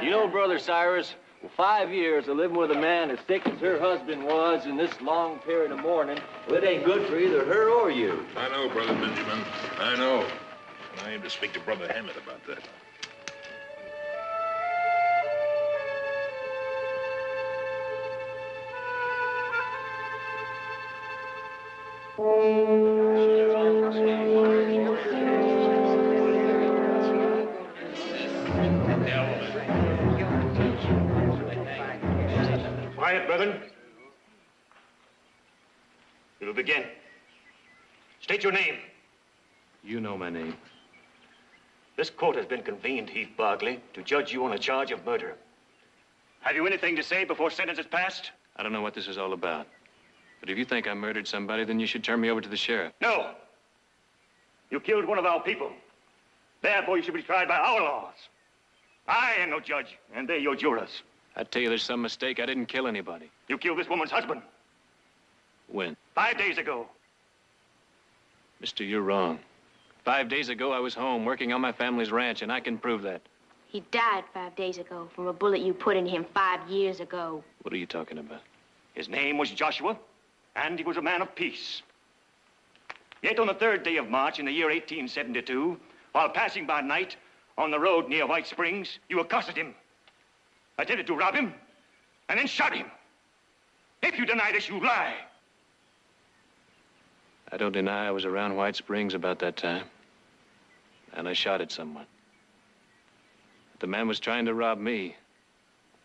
You know, Brother Cyrus, for 5 years of living with a man as sick as her husband was in this long period of mourning, well, it ain't good for either her or you. I know, Brother Benjamin. I know. And I aim to speak to Brother Hammett about that. Quiet, brethren. We will begin. State your name. You know my name. This court has been convened, Heath Barkley, to judge you on a charge of murder. Have you anything to say before sentence is passed? I don't know what this is all about. But if you think I murdered somebody, then you should turn me over to the sheriff. No. You killed one of our people. Therefore, you should be tried by our laws. I am no judge, and they're your jurors. I tell you, there's some mistake. I didn't kill anybody. You killed this woman's husband. When? 5 days ago. Mister, you're wrong. 5 days ago, I was home working on my family's ranch, and I can prove that. He died 5 days ago from a bullet you put in him 5 years ago. What are you talking about? His name was Joshua, and he was a man of peace. Yet on the 3rd day of March in the year 1872, while passing by night on the road near White Springs, you accosted him, attempted to rob him, and then shot him. If you deny this, you lie. I don't deny I was around White Springs about that time. And I shot at someone. The man was trying to rob me.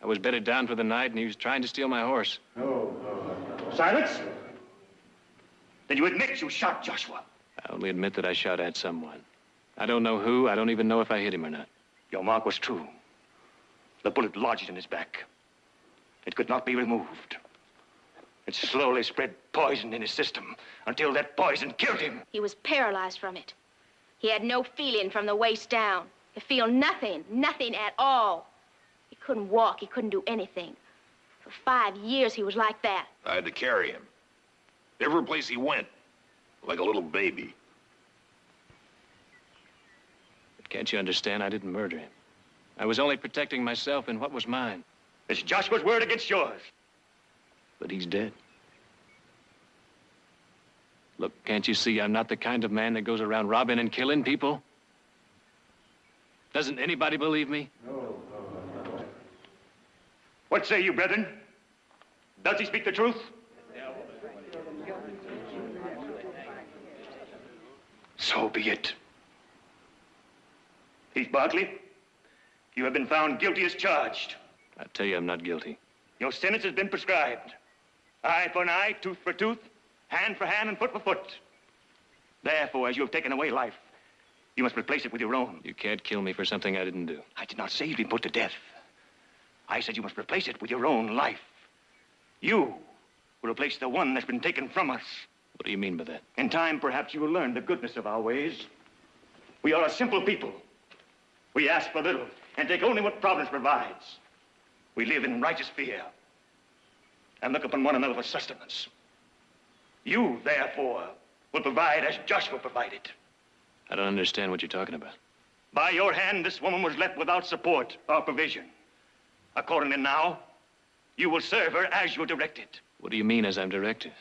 I was bedded down for the night, and he was trying to steal my horse. Silence! Then you admit you shot Joshua. I only admit that I shot at someone. I don't know who. I don't even know if I hit him or not. Your mark was true. The bullet lodged in his back. It could not be removed. It slowly spread poison in his system until that poison killed him. He was paralyzed from it. He had no feeling from the waist down. He feel nothing, nothing at all. He couldn't walk. He couldn't do anything. For 5 years, he was like that. I had to carry him. Every place he went, like a little baby. But can't you understand? I didn't murder him. I was only protecting myself and what was mine. It's Joshua's word against yours. But he's dead. Look, can't you see I'm not the kind of man that goes around robbing and killing people? Doesn't anybody believe me? What say you, brethren? Does he speak the truth? So be it. Heath Barkley, you have been found guilty as charged. I tell you, I'm not guilty. Your sentence has been prescribed. Eye for an eye, tooth for tooth, hand for hand, and foot for foot. Therefore, as you have taken away life, you must replace it with your own. You can't kill me for something I didn't do. I did not say you'd be put to death. I said you must replace it with your own life. You will replace the one that's been taken from us. What do you mean by that? In time, perhaps you will learn the goodness of our ways. We are a simple people. We ask for little and take only what Providence provides. We live in righteous fear and look upon one another for sustenance. You, therefore, will provide as Joshua provided. I don't understand what you're talking about. By your hand, this woman was left without support or provision. Accordingly now, you will serve her as you're directed. What do you mean, as I'm directed?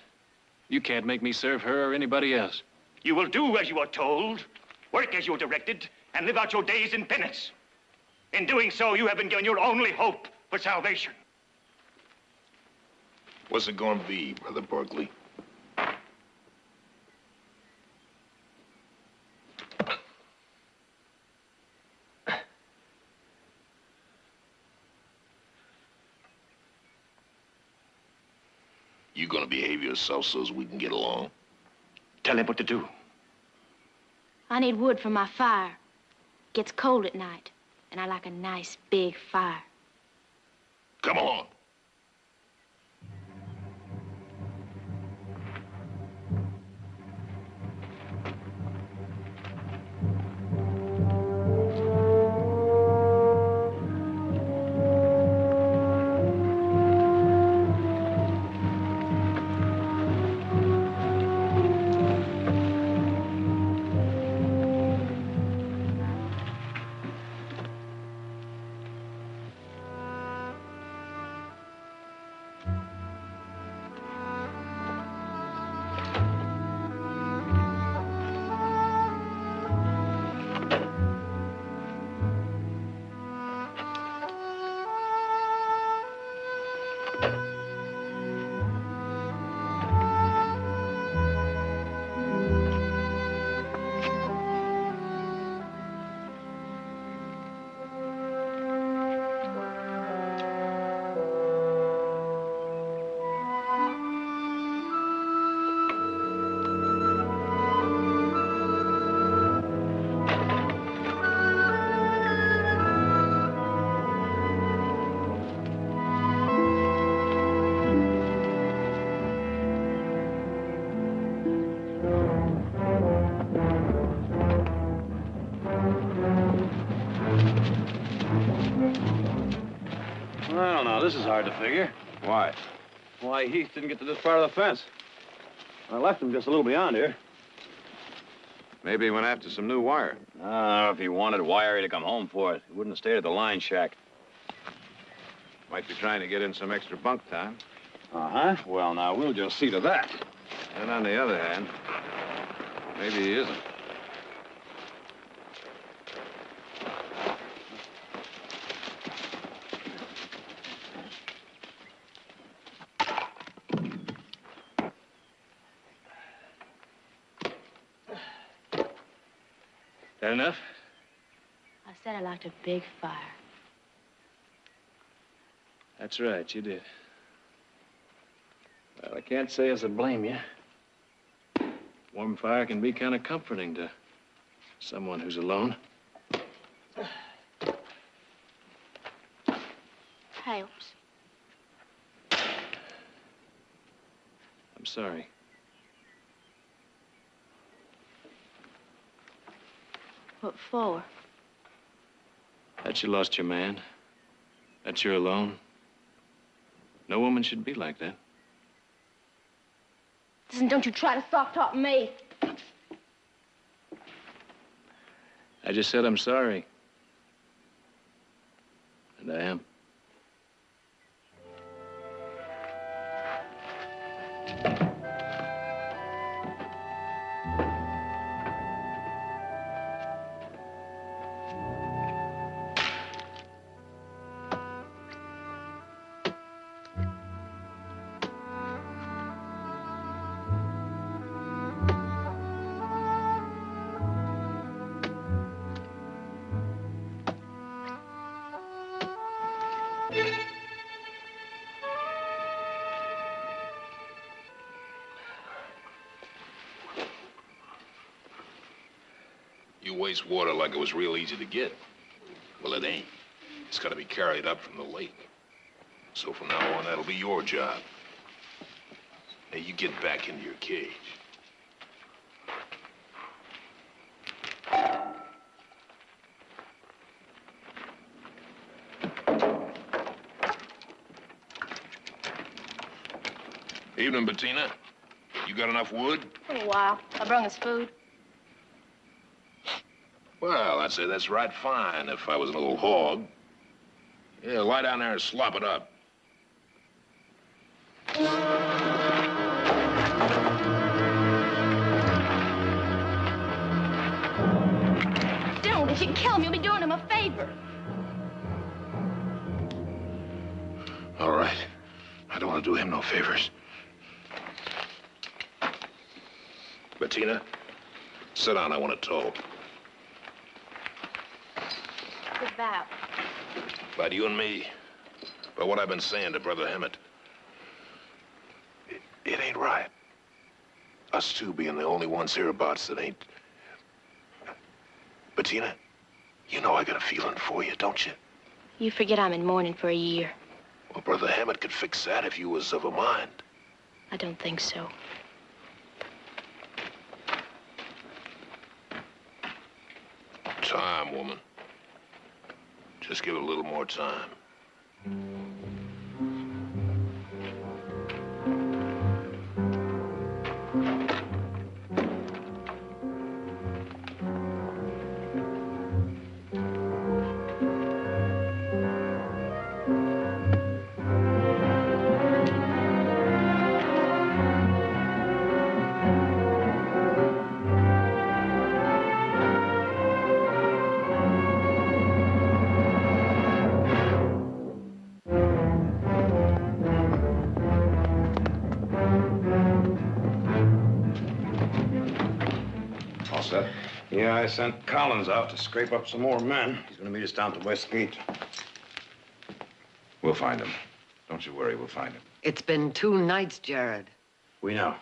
You can't make me serve her or anybody else. You will do as you are told, work as you're directed, and live out your days in penance. In doing so, you have been given your only hope for salvation. What's it gonna be, Brother Barkley? You gonna behave yourself so as we can get along? Tell him what to do. I need wood for my fire. It gets cold at night, and I like a nice big fire. Come along. hard to figure. Why? Why Heath didn't get to this part of the fence. I left him just a little beyond here. Maybe he went after some new wire. If he wanted wiry to come home for it, he wouldn't have stayed at the line shack. Might be trying to get in some extra bunk time. Uh-huh. Well, now, we'll just see to that. And on the other hand, maybe he isn't. That enough? I said I liked a big fire. That's right, you did. Well, I can't say as I blame you. Warm fire can be kind of comforting to someone who's alone. Helps. I'm sorry. What for? That you lost your man. That you're alone. No woman should be like that. Listen, don't you try to soft-talk me. I just said I'm sorry. And I am. You waste water like it was real easy to get. Well, it ain't. It's got to be carried up from the lake. So from now on, that'll be your job. Now, you get back into your cage. Evening, Bettina. You got enough wood? For a while. I brung us food. Well, I'd say that's right fine if I was an old hog. Yeah, lie down there and slop it up. Don't. If you kill him, you'll be doing him a favor. All right. I don't want to do him no favors. Bettina, sit down. I want to talk. What's about? About you and me. About what I've been saying to Brother Hemet. It ain't right. Us two being the only ones hereabouts that ain't... Bettina, you know I got a feeling for you, don't you? You forget I'm in mourning for a year. Well, Brother Hemet could fix that if you was of a mind. I don't think so. Time, woman. Just give it a little more time. Yeah, I sent Collins out to scrape up some more men. He's going to meet us down at the West Gate. We'll find him. Don't you worry, we'll find him. It's been 2 nights, Jared. We know.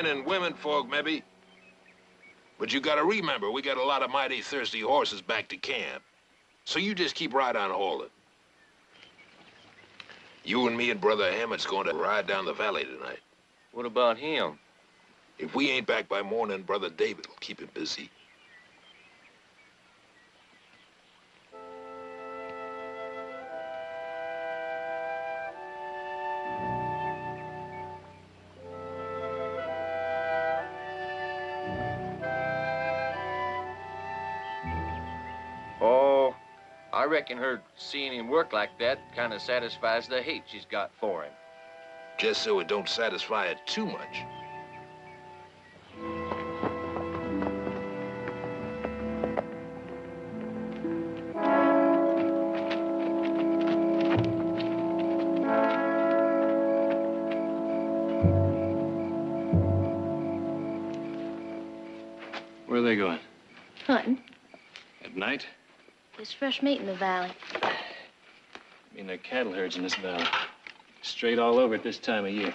and women folk, maybe. But you gotta remember, we got a lot of mighty thirsty horses back to camp. So you just keep right on hauling. You and me and Brother Hammett's going to ride down the valley tonight. What about him? If we ain't back by morning, Brother David will keep him busy. Oh, I reckon her seeing him work like that kind of satisfies the hate she's got for him. Just so it don't satisfy it too much. Where are they going? Hunting. At night? There's fresh meat in the valley. I mean, there are cattle herds in this valley. Straight all over at this time of year.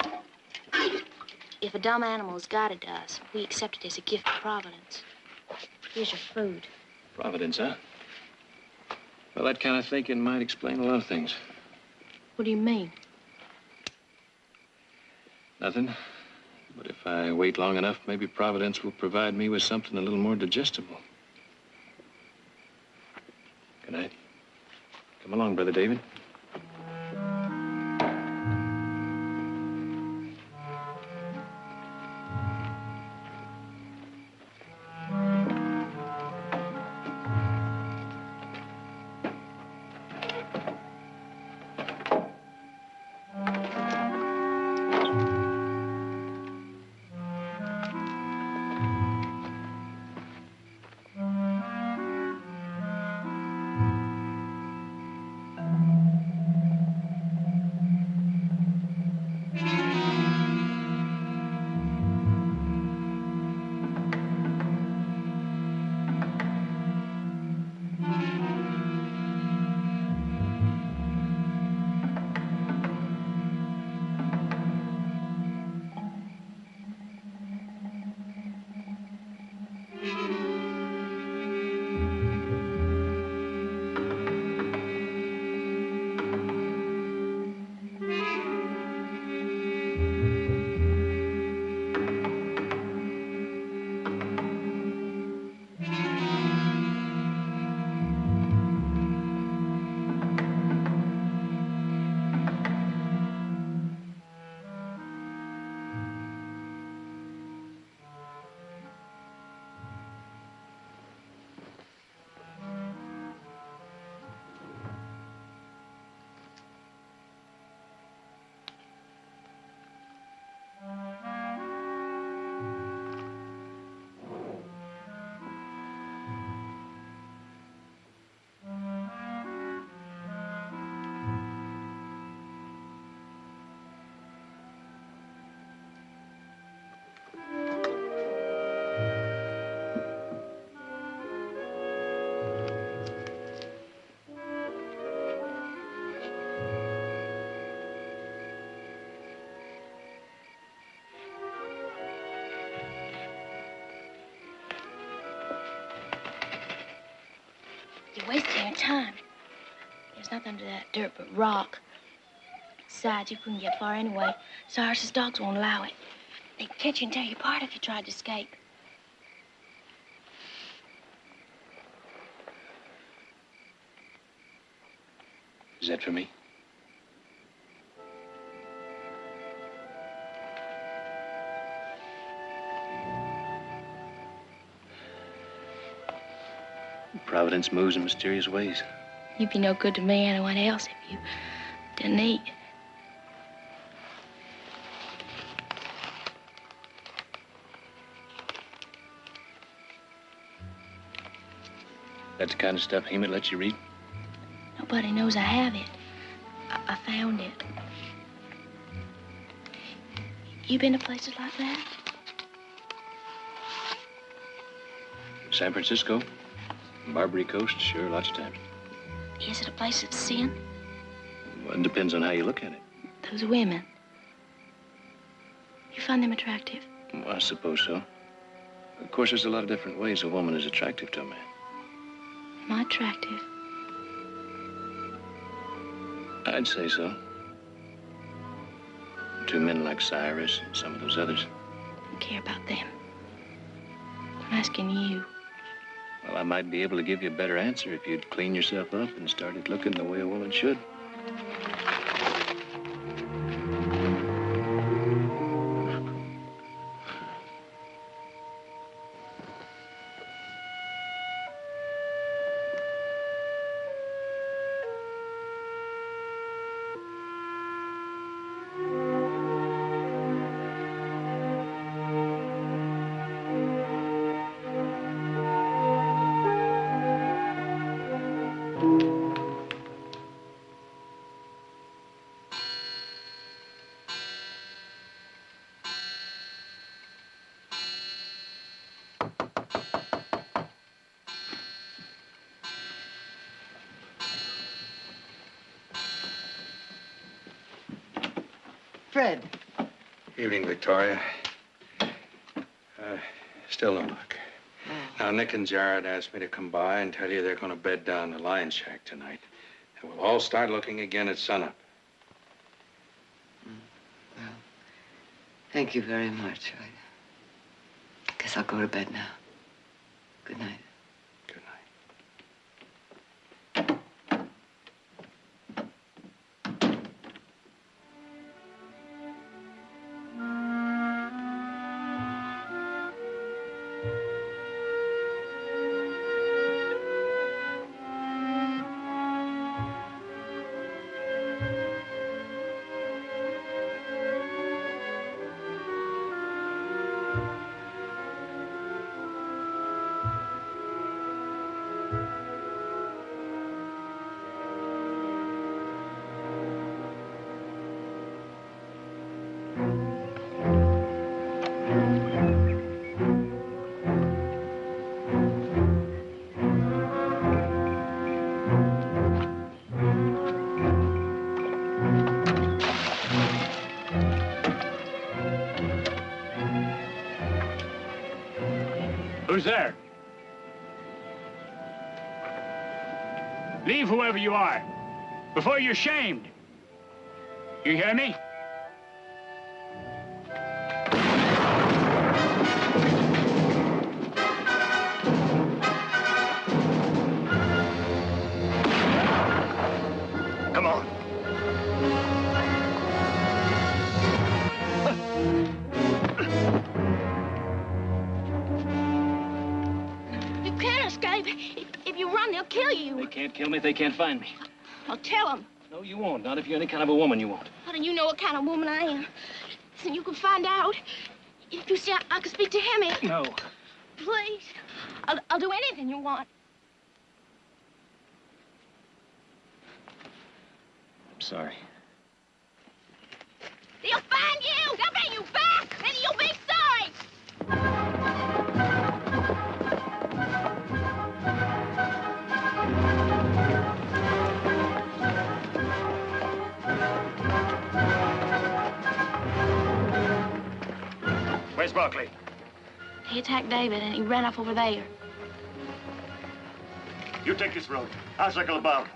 If a dumb animal's got it to us, we accept it as a gift of Providence. Here's your food. Providence, huh? Well, that kind of thinking might explain a lot of things. What do you mean? Nothing. But if I wait long enough, maybe Providence will provide me with something a little more digestible. Good night. Come along, Brother David. You're wasting your time. There's nothing under that dirt but rock. Besides, you couldn't get far anyway. Cyrus's dogs won't allow it. They'd catch you and tear you apart if you tried to escape. Is that for me? Providence moves in mysterious ways. You'd be no good to me or anyone else if you didn't eat. That's the kind of stuff Hemet lets you read? Nobody knows I have it. I found it. You been to places like that? San Francisco, Barbary Coast, sure, lots of times. Is it a place of sin? Well, it depends on how you look at it. Those women. You find them attractive? Well, I suppose so. Of course, there's a lot of different ways a woman is attractive to a man. Am I attractive? I'd say so. To men like Cyrus and some of those others. I don't care about them. I'm asking you. Well, I might be able to give you a better answer if you'd clean yourself up and started looking the way a woman should. Fred. Evening, Victoria. Still no luck. Now, Nick and Jared asked me to come by and tell you they're going to bed down the lion shack tonight. And we'll all start looking again at sunup. Well, thank you very much. I guess I'll go to bed now. Good night. Who's there? Leave whoever you are, before you're shamed. You hear me? Come on. You can't escape. If you run, they'll kill you. They can't kill me if they can't find me. I'll tell them. No, you won't. Not if you're any kind of a woman, you won't. How do you know what kind of woman I am? Listen, you can find out. If you see I can speak to Hemi. No. Please. I'll do anything you want. I'm sorry. They'll find you. They'll bring you back. And you'll be sorry. Where's Barkley? He attacked David and he ran off over there. You take this road. I'll circle about.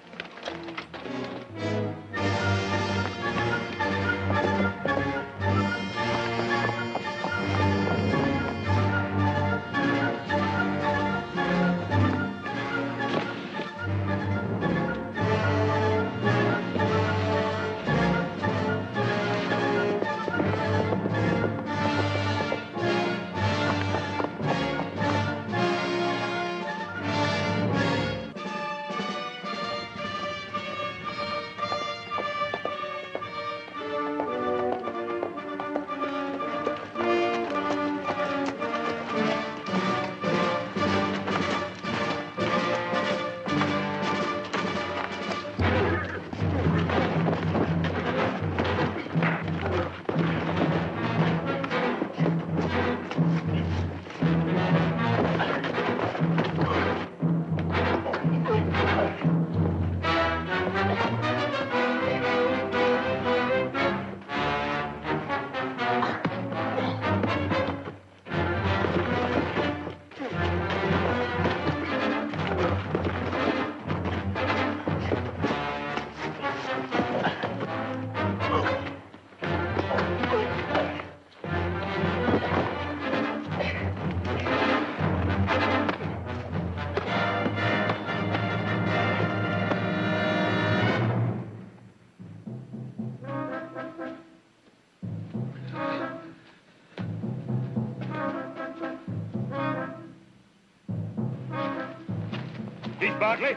Heath Barkley,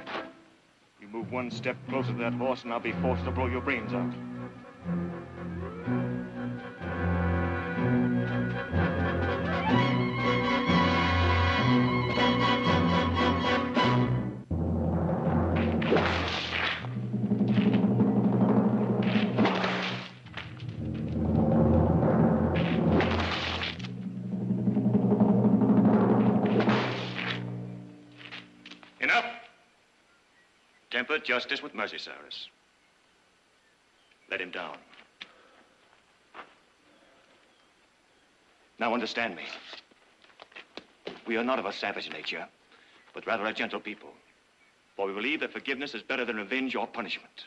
you move one step closer to that horse and I'll be forced to blow your brains out. Enough. Temper justice with mercy, Cyrus. Let him down. Now understand me. We are not of a savage nature, but rather a gentle people. For we believe that forgiveness is better than revenge or punishment.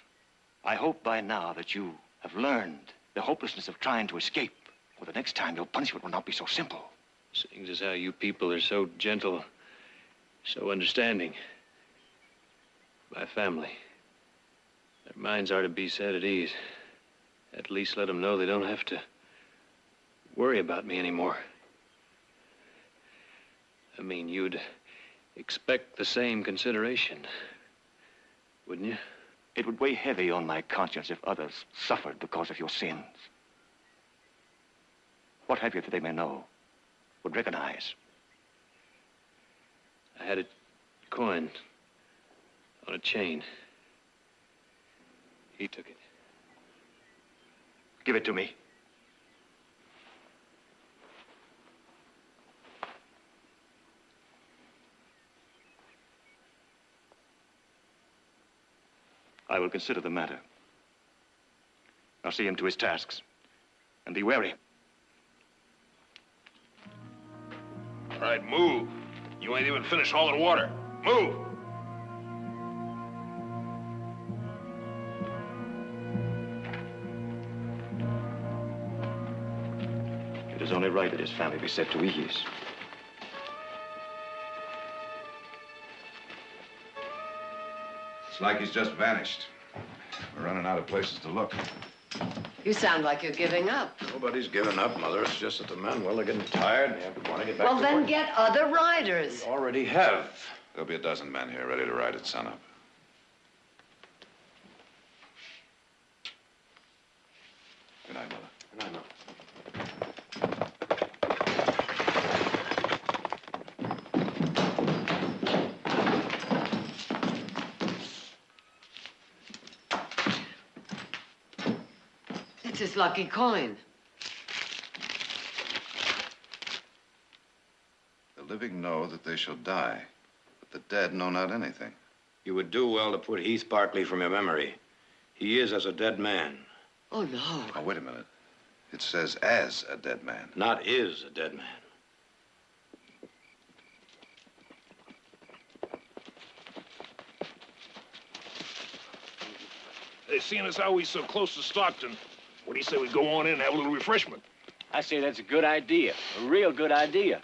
I hope by now that you have learned the hopelessness of trying to escape. For the next time, your punishment will not be so simple. Seeing as how you people are so gentle, so understanding. My family. Their minds are to be set at ease. At least let them know they don't have to worry about me anymore. I mean, you'd expect the same consideration, wouldn't you? It would weigh heavy on my conscience if others suffered because of your sins. What have you that they may know, would recognize? I had a coin on a chain. He took it. Give it to me. I will consider the matter. Now see him to his tasks. And be wary. All right, move. You ain't even finished hauling water. Move! It is only right that his family be set to ease. It's like he's just vanished. We're running out of places to look. You sound like you're giving up. Nobody's giving up, Mother. It's just that the men, well, they're getting tired and they want to get back Well, to then work. get other riders. We already have. There'll be a dozen men here ready to ride at sunup. Good night, Mother. Good night, Mother. It's his lucky coin. The living know that they shall die, but the dead know not anything. You would do well to put Heath Barkley from your memory. He is as a dead man. Oh, no. Oh, wait a minute. It says as a dead man. Not is a dead man. Hey, seeing as how we so close to Stockton, what do you say we go on in and have a little refreshment? I say that's a good idea. A real good idea.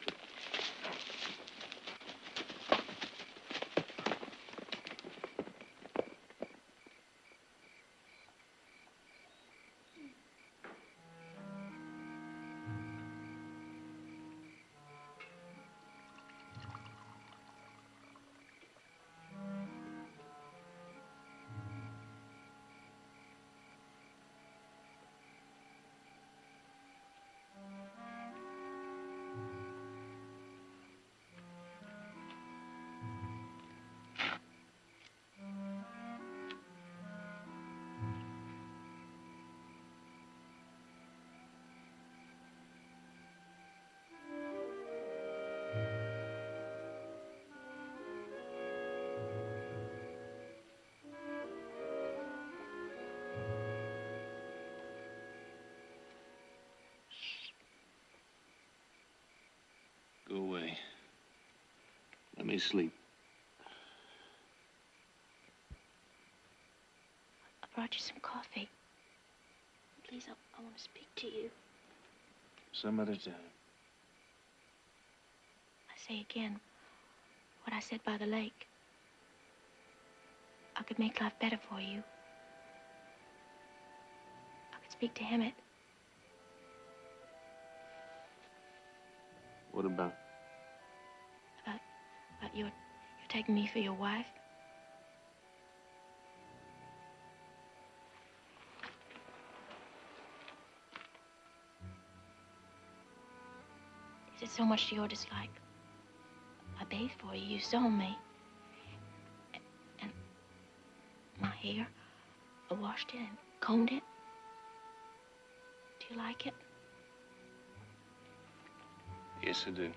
Go away. Let me sleep. I brought you some coffee. Please, I want to speak to you. Some other time. I say again what I said by the lake. I could make life better for you. I could speak to Emmett. What about? About you're taking me for your wife. so much to your dislike. I bathed for you. You saw me. And my hair, I washed it and combed it. Do you like it? Yes, I do.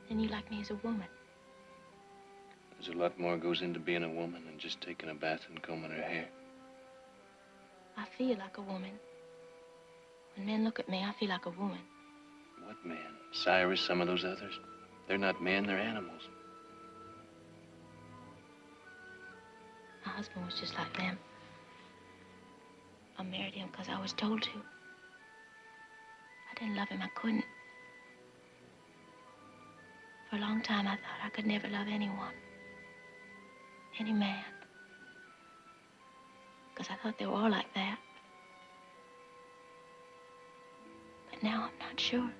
Then you like me as a woman. There's a lot more goes into being a woman than just taking a bath and combing her hair. I feel like a woman. When men look at me, I feel like a woman. What men? Cyrus, some of those others? They're not men, they're animals. My husband was just like them. I married him because I was told to. I didn't love him, I couldn't. For a long time, I thought I could never love anyone. Any man. Because I thought they were all like that. But now I'm not sure.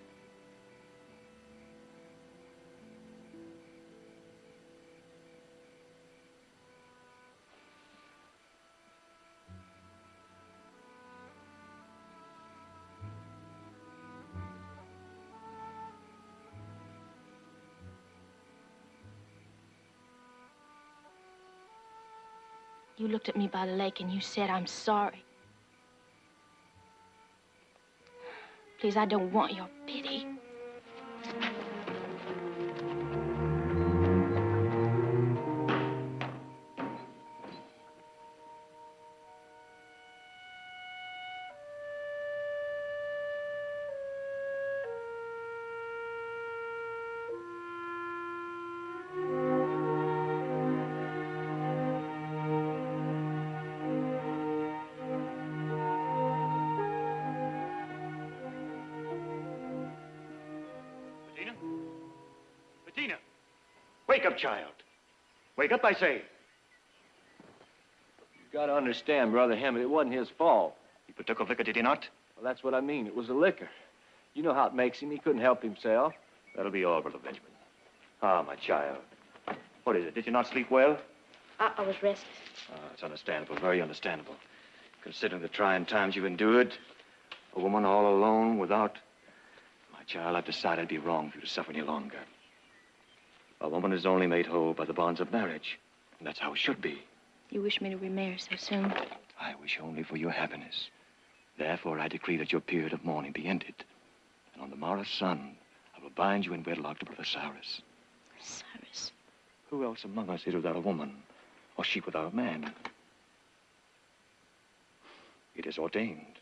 You looked at me by the lake and you said, I'm sorry. Please, I don't want your pity. Wake up, child. Wake up, I say. You gotta understand, Brother Hammond, it wasn't his fault. He partook of liquor, did he not? Well, that's what I mean. It was the liquor. You know how it makes him. He couldn't help himself. That'll be all, Brother Benjamin. Ah, my child. What is it? Did you not sleep well? I was restless. It's understandable, very understandable. Considering the trying times you've endured, a woman all alone without... My child, I've decided it'd be wrong for you to suffer any longer. A woman is only made whole by the bonds of marriage, and that's how it should be. You wish me to remarry so soon? I wish only for your happiness. Therefore, I decree that your period of mourning be ended. And on the morrow's sun, I will bind you in wedlock to Brother Cyrus. Cyrus? Who else among us is without a woman, or sheep without a man? It is ordained.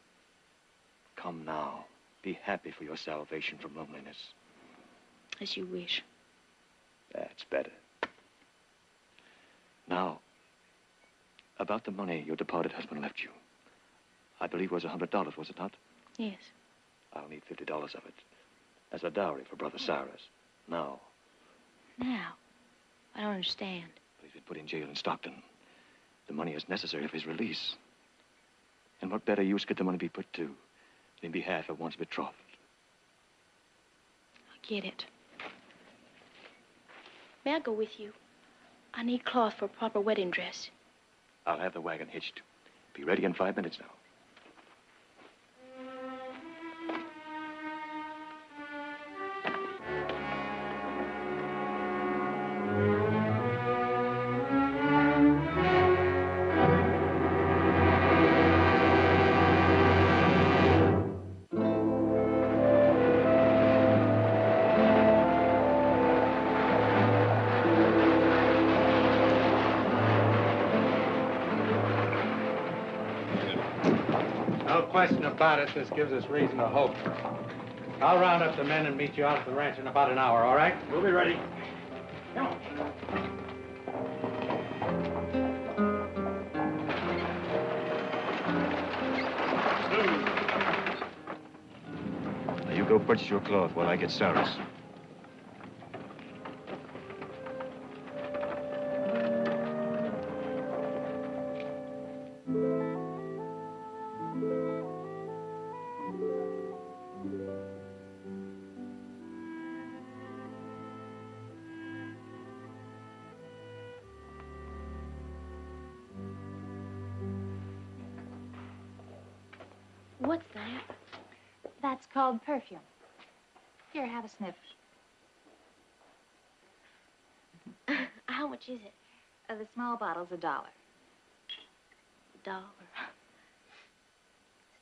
Come now. Be happy for your salvation from loneliness. As you wish. That's better. Now, about the money your departed husband left you. I believe it was $100, was it not? Yes. I'll need $50 of it as a dowry for Brother Cyrus. Now. Now? I don't understand. He's been put in jail in Stockton. The money is necessary for his release. And what better use could the money be put to than in behalf of one's betrothed? I get it. May I go with you? I need cloth for a proper wedding dress. I'll have the wagon hitched. Be ready in 5 minutes now. No question about it, this gives us reason to hope. I'll round up the men and meet you out at the ranch in about an hour, all right? We'll be ready. Come on. Now you go purchase your cloth while I get Cyrus. What's that? That's called perfume. Here, have a sniff. How much is it? The small bottle's $1. $1.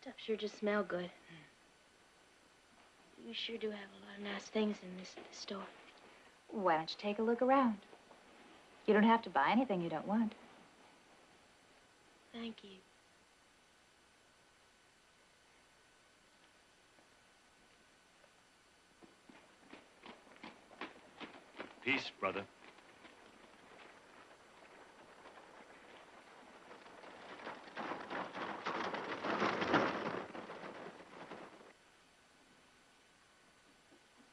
Stuff sure just smell good. You sure do have a lot of nice things in this store. Why don't you take a look around? You don't have to buy anything you don't want. Thank you. Peace, brother.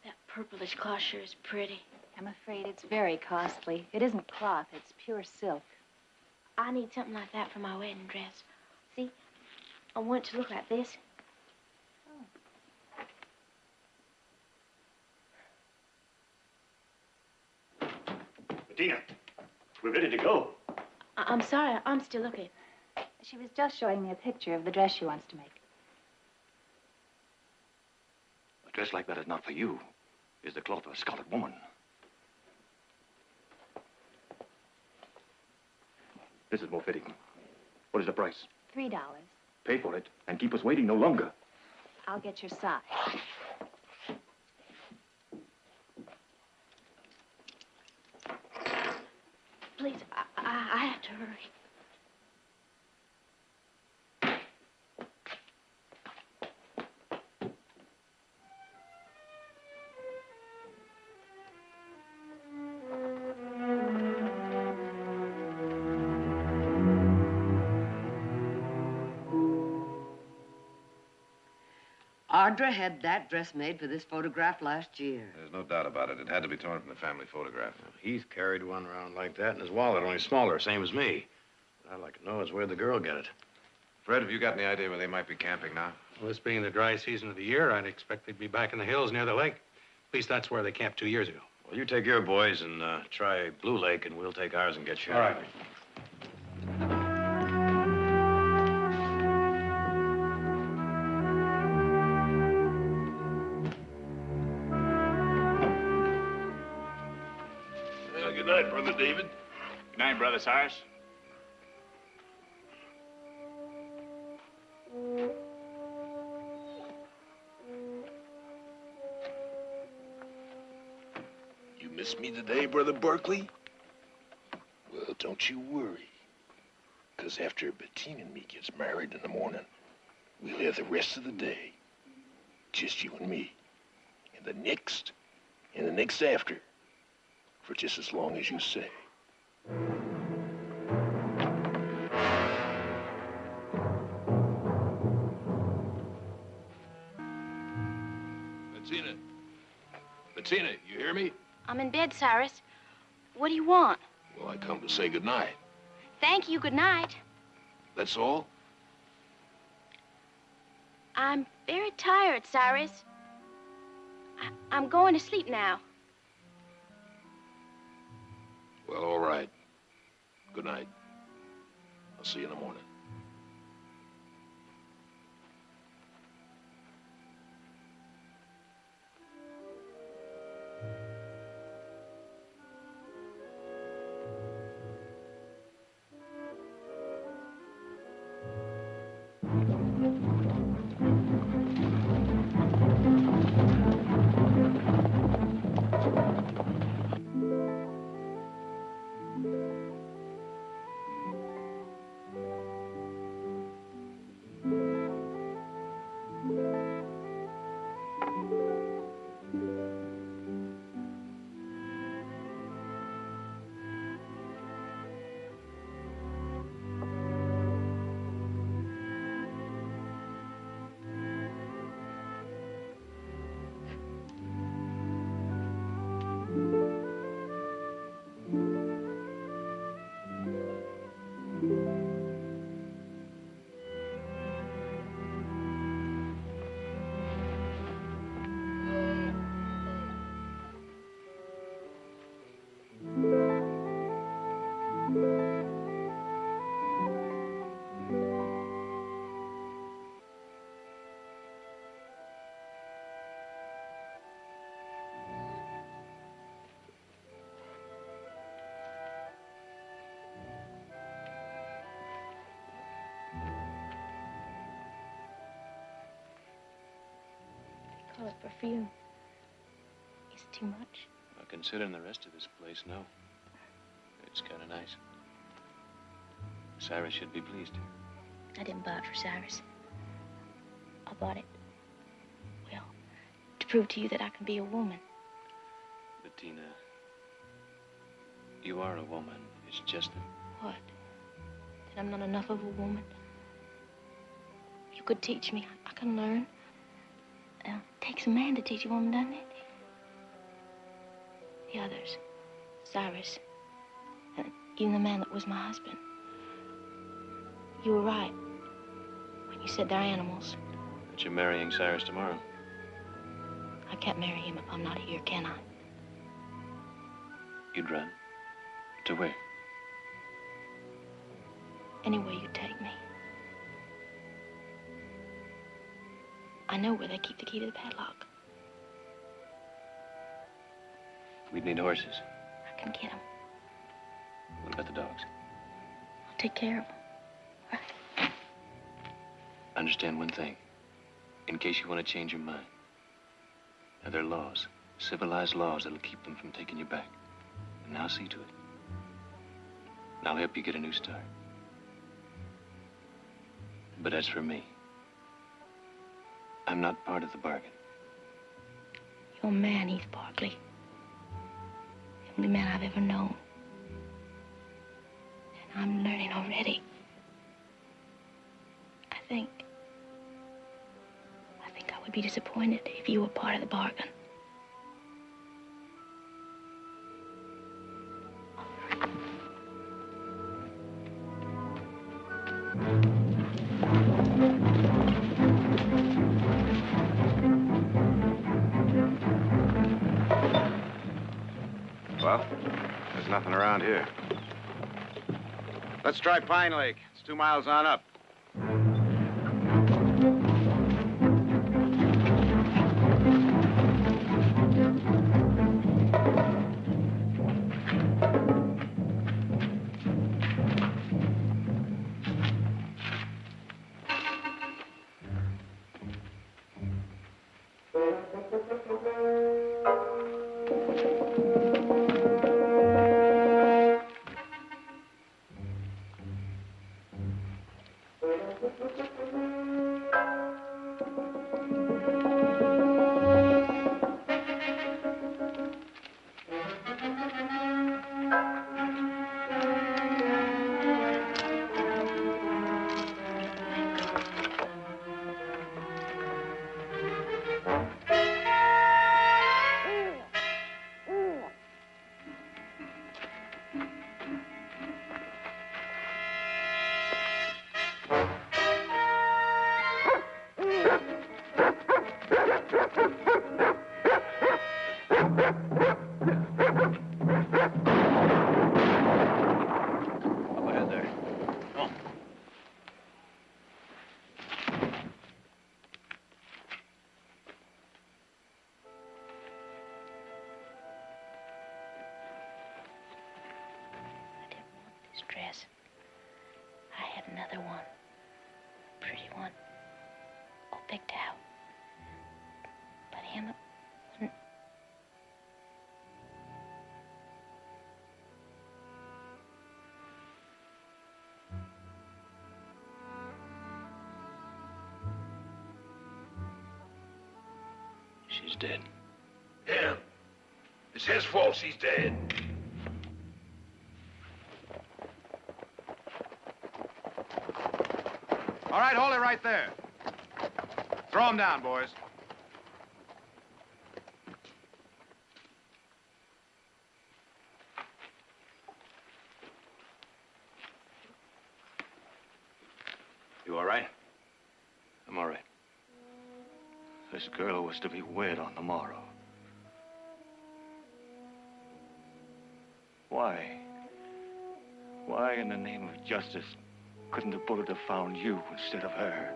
That purplish cloth sure is pretty. I'm afraid it's very costly. It isn't cloth, it's pure silk. I need something like that for my wedding dress. See, I want it to look like this. Bettina, we're ready to go. I'm sorry, I'm still looking. She was just showing me a picture of the dress she wants to make. A dress like that is not for you. It's the cloth of a scarlet woman. This is more fitting. What is the price? $3. Pay for it and keep us waiting no longer. I'll get your size. Please, I have to hurry. Audra had that dress made for this photograph last year. There's no doubt about it. It had to be torn from the family photograph. Heath carried one around like that in his wallet, only smaller, same as me. What I'd like to know is where'd the girl get it? Fred, have you got any idea where they might be camping now? Well, this being the dry season of the year, I'd expect they'd be back in the hills near the lake. At least that's where they camped 2 years ago. Well, you take your boys and try Blue Lake, and we'll take ours and get shot. All right. Good night, Brother David. Good night, Brother Cyrus. You miss me today, Brother Barkley? Well, don't you worry. Because after Bettina and me gets married in the morning, we'll have the rest of the day. Just you and me. And the next after. For just as long as you say. Bettina, you hear me? I'm in bed, Cyrus. What do you want? Well, I come to say goodnight. Thank you, good night. That's all? I'm very tired, Cyrus. I'm going to sleep now. Well, all right. Good night. I'll see you in the morning. with perfume. Is it too much? Well, considering the rest of this place, no. It's kind of nice. Cyrus should be pleased. I didn't buy it for Cyrus. I bought it, well, to prove to you that I can be a woman. But, Tina, you are a woman. It's just that... What? That I'm not enough of a woman? You could teach me. I can learn. It takes a man to teach a woman, doesn't it? The others, Cyrus, and even the man that was my husband. You were right when you said they're animals. But you're marrying Cyrus tomorrow. I can't marry him if I'm not here, can I? You'd run? To where? Anywhere you take me. I know where they keep the key to the padlock. We'd need horses. I can get them. What about the dogs? I'll take care of them. Understand one thing. In case you want to change your mind. Now, there are laws, civilized laws that'll keep them from taking you back. And I'll see to it. And I'll help you get a new start. But as for me, I'm not part of the bargain. You're a man, Heath Barkley. The only man I've ever known. And I'm learning already. I think I would be disappointed if you were part of the bargain. Well, there's nothing around here. Let's try Pine Lake. It's 2 miles on up. Dress. I had another one. A pretty one. All picked out. But him, it wouldn't. She's dead. Him. It's his fault she's dead. All right, hold it right there. Throw him down, boys. You all right? I'm all right. This girl was to be wed on the morrow. Why? Why, in the name of justice, couldn't the bullet have found you instead of her?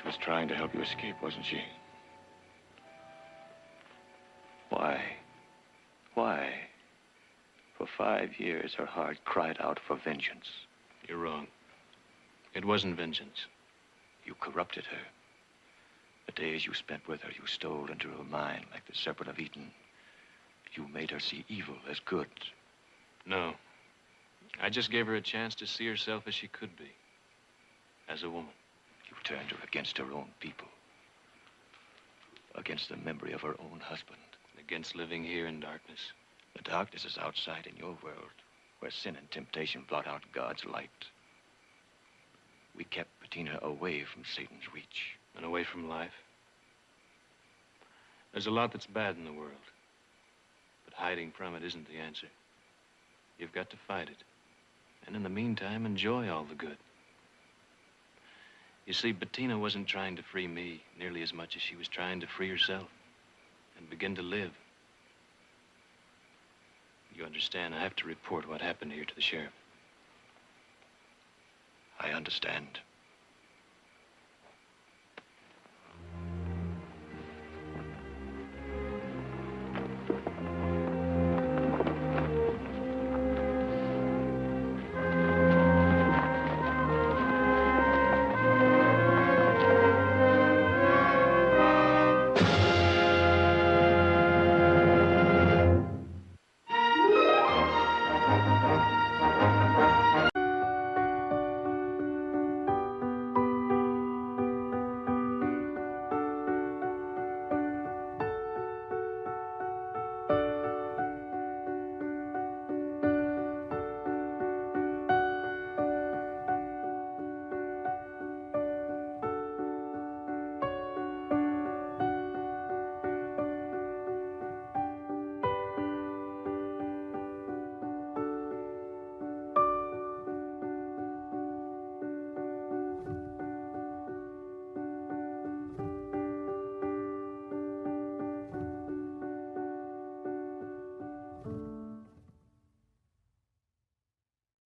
was trying to help you escape, wasn't she? Why? Why? For 5 years, her heart cried out for vengeance. You're wrong. It wasn't vengeance. You corrupted her. The days you spent with her, you stole into her mind like the serpent of Eden. You made her see evil as good. No. I just gave her a chance to see herself as she could be. As a woman. You turned her against her own people. Against the memory of her own husband. Against living here in darkness. The darkness is outside in your world, where sin and temptation blot out God's light. We kept Bettina away from Satan's reach. And away from life. There's a lot that's bad in the world. But hiding from it isn't the answer. You've got to fight it. And in the meantime, enjoy all the good. You see, Bettina wasn't trying to free me nearly as much as she was trying to free herself and begin to live. You understand, I have to report what happened here to the sheriff. I understand.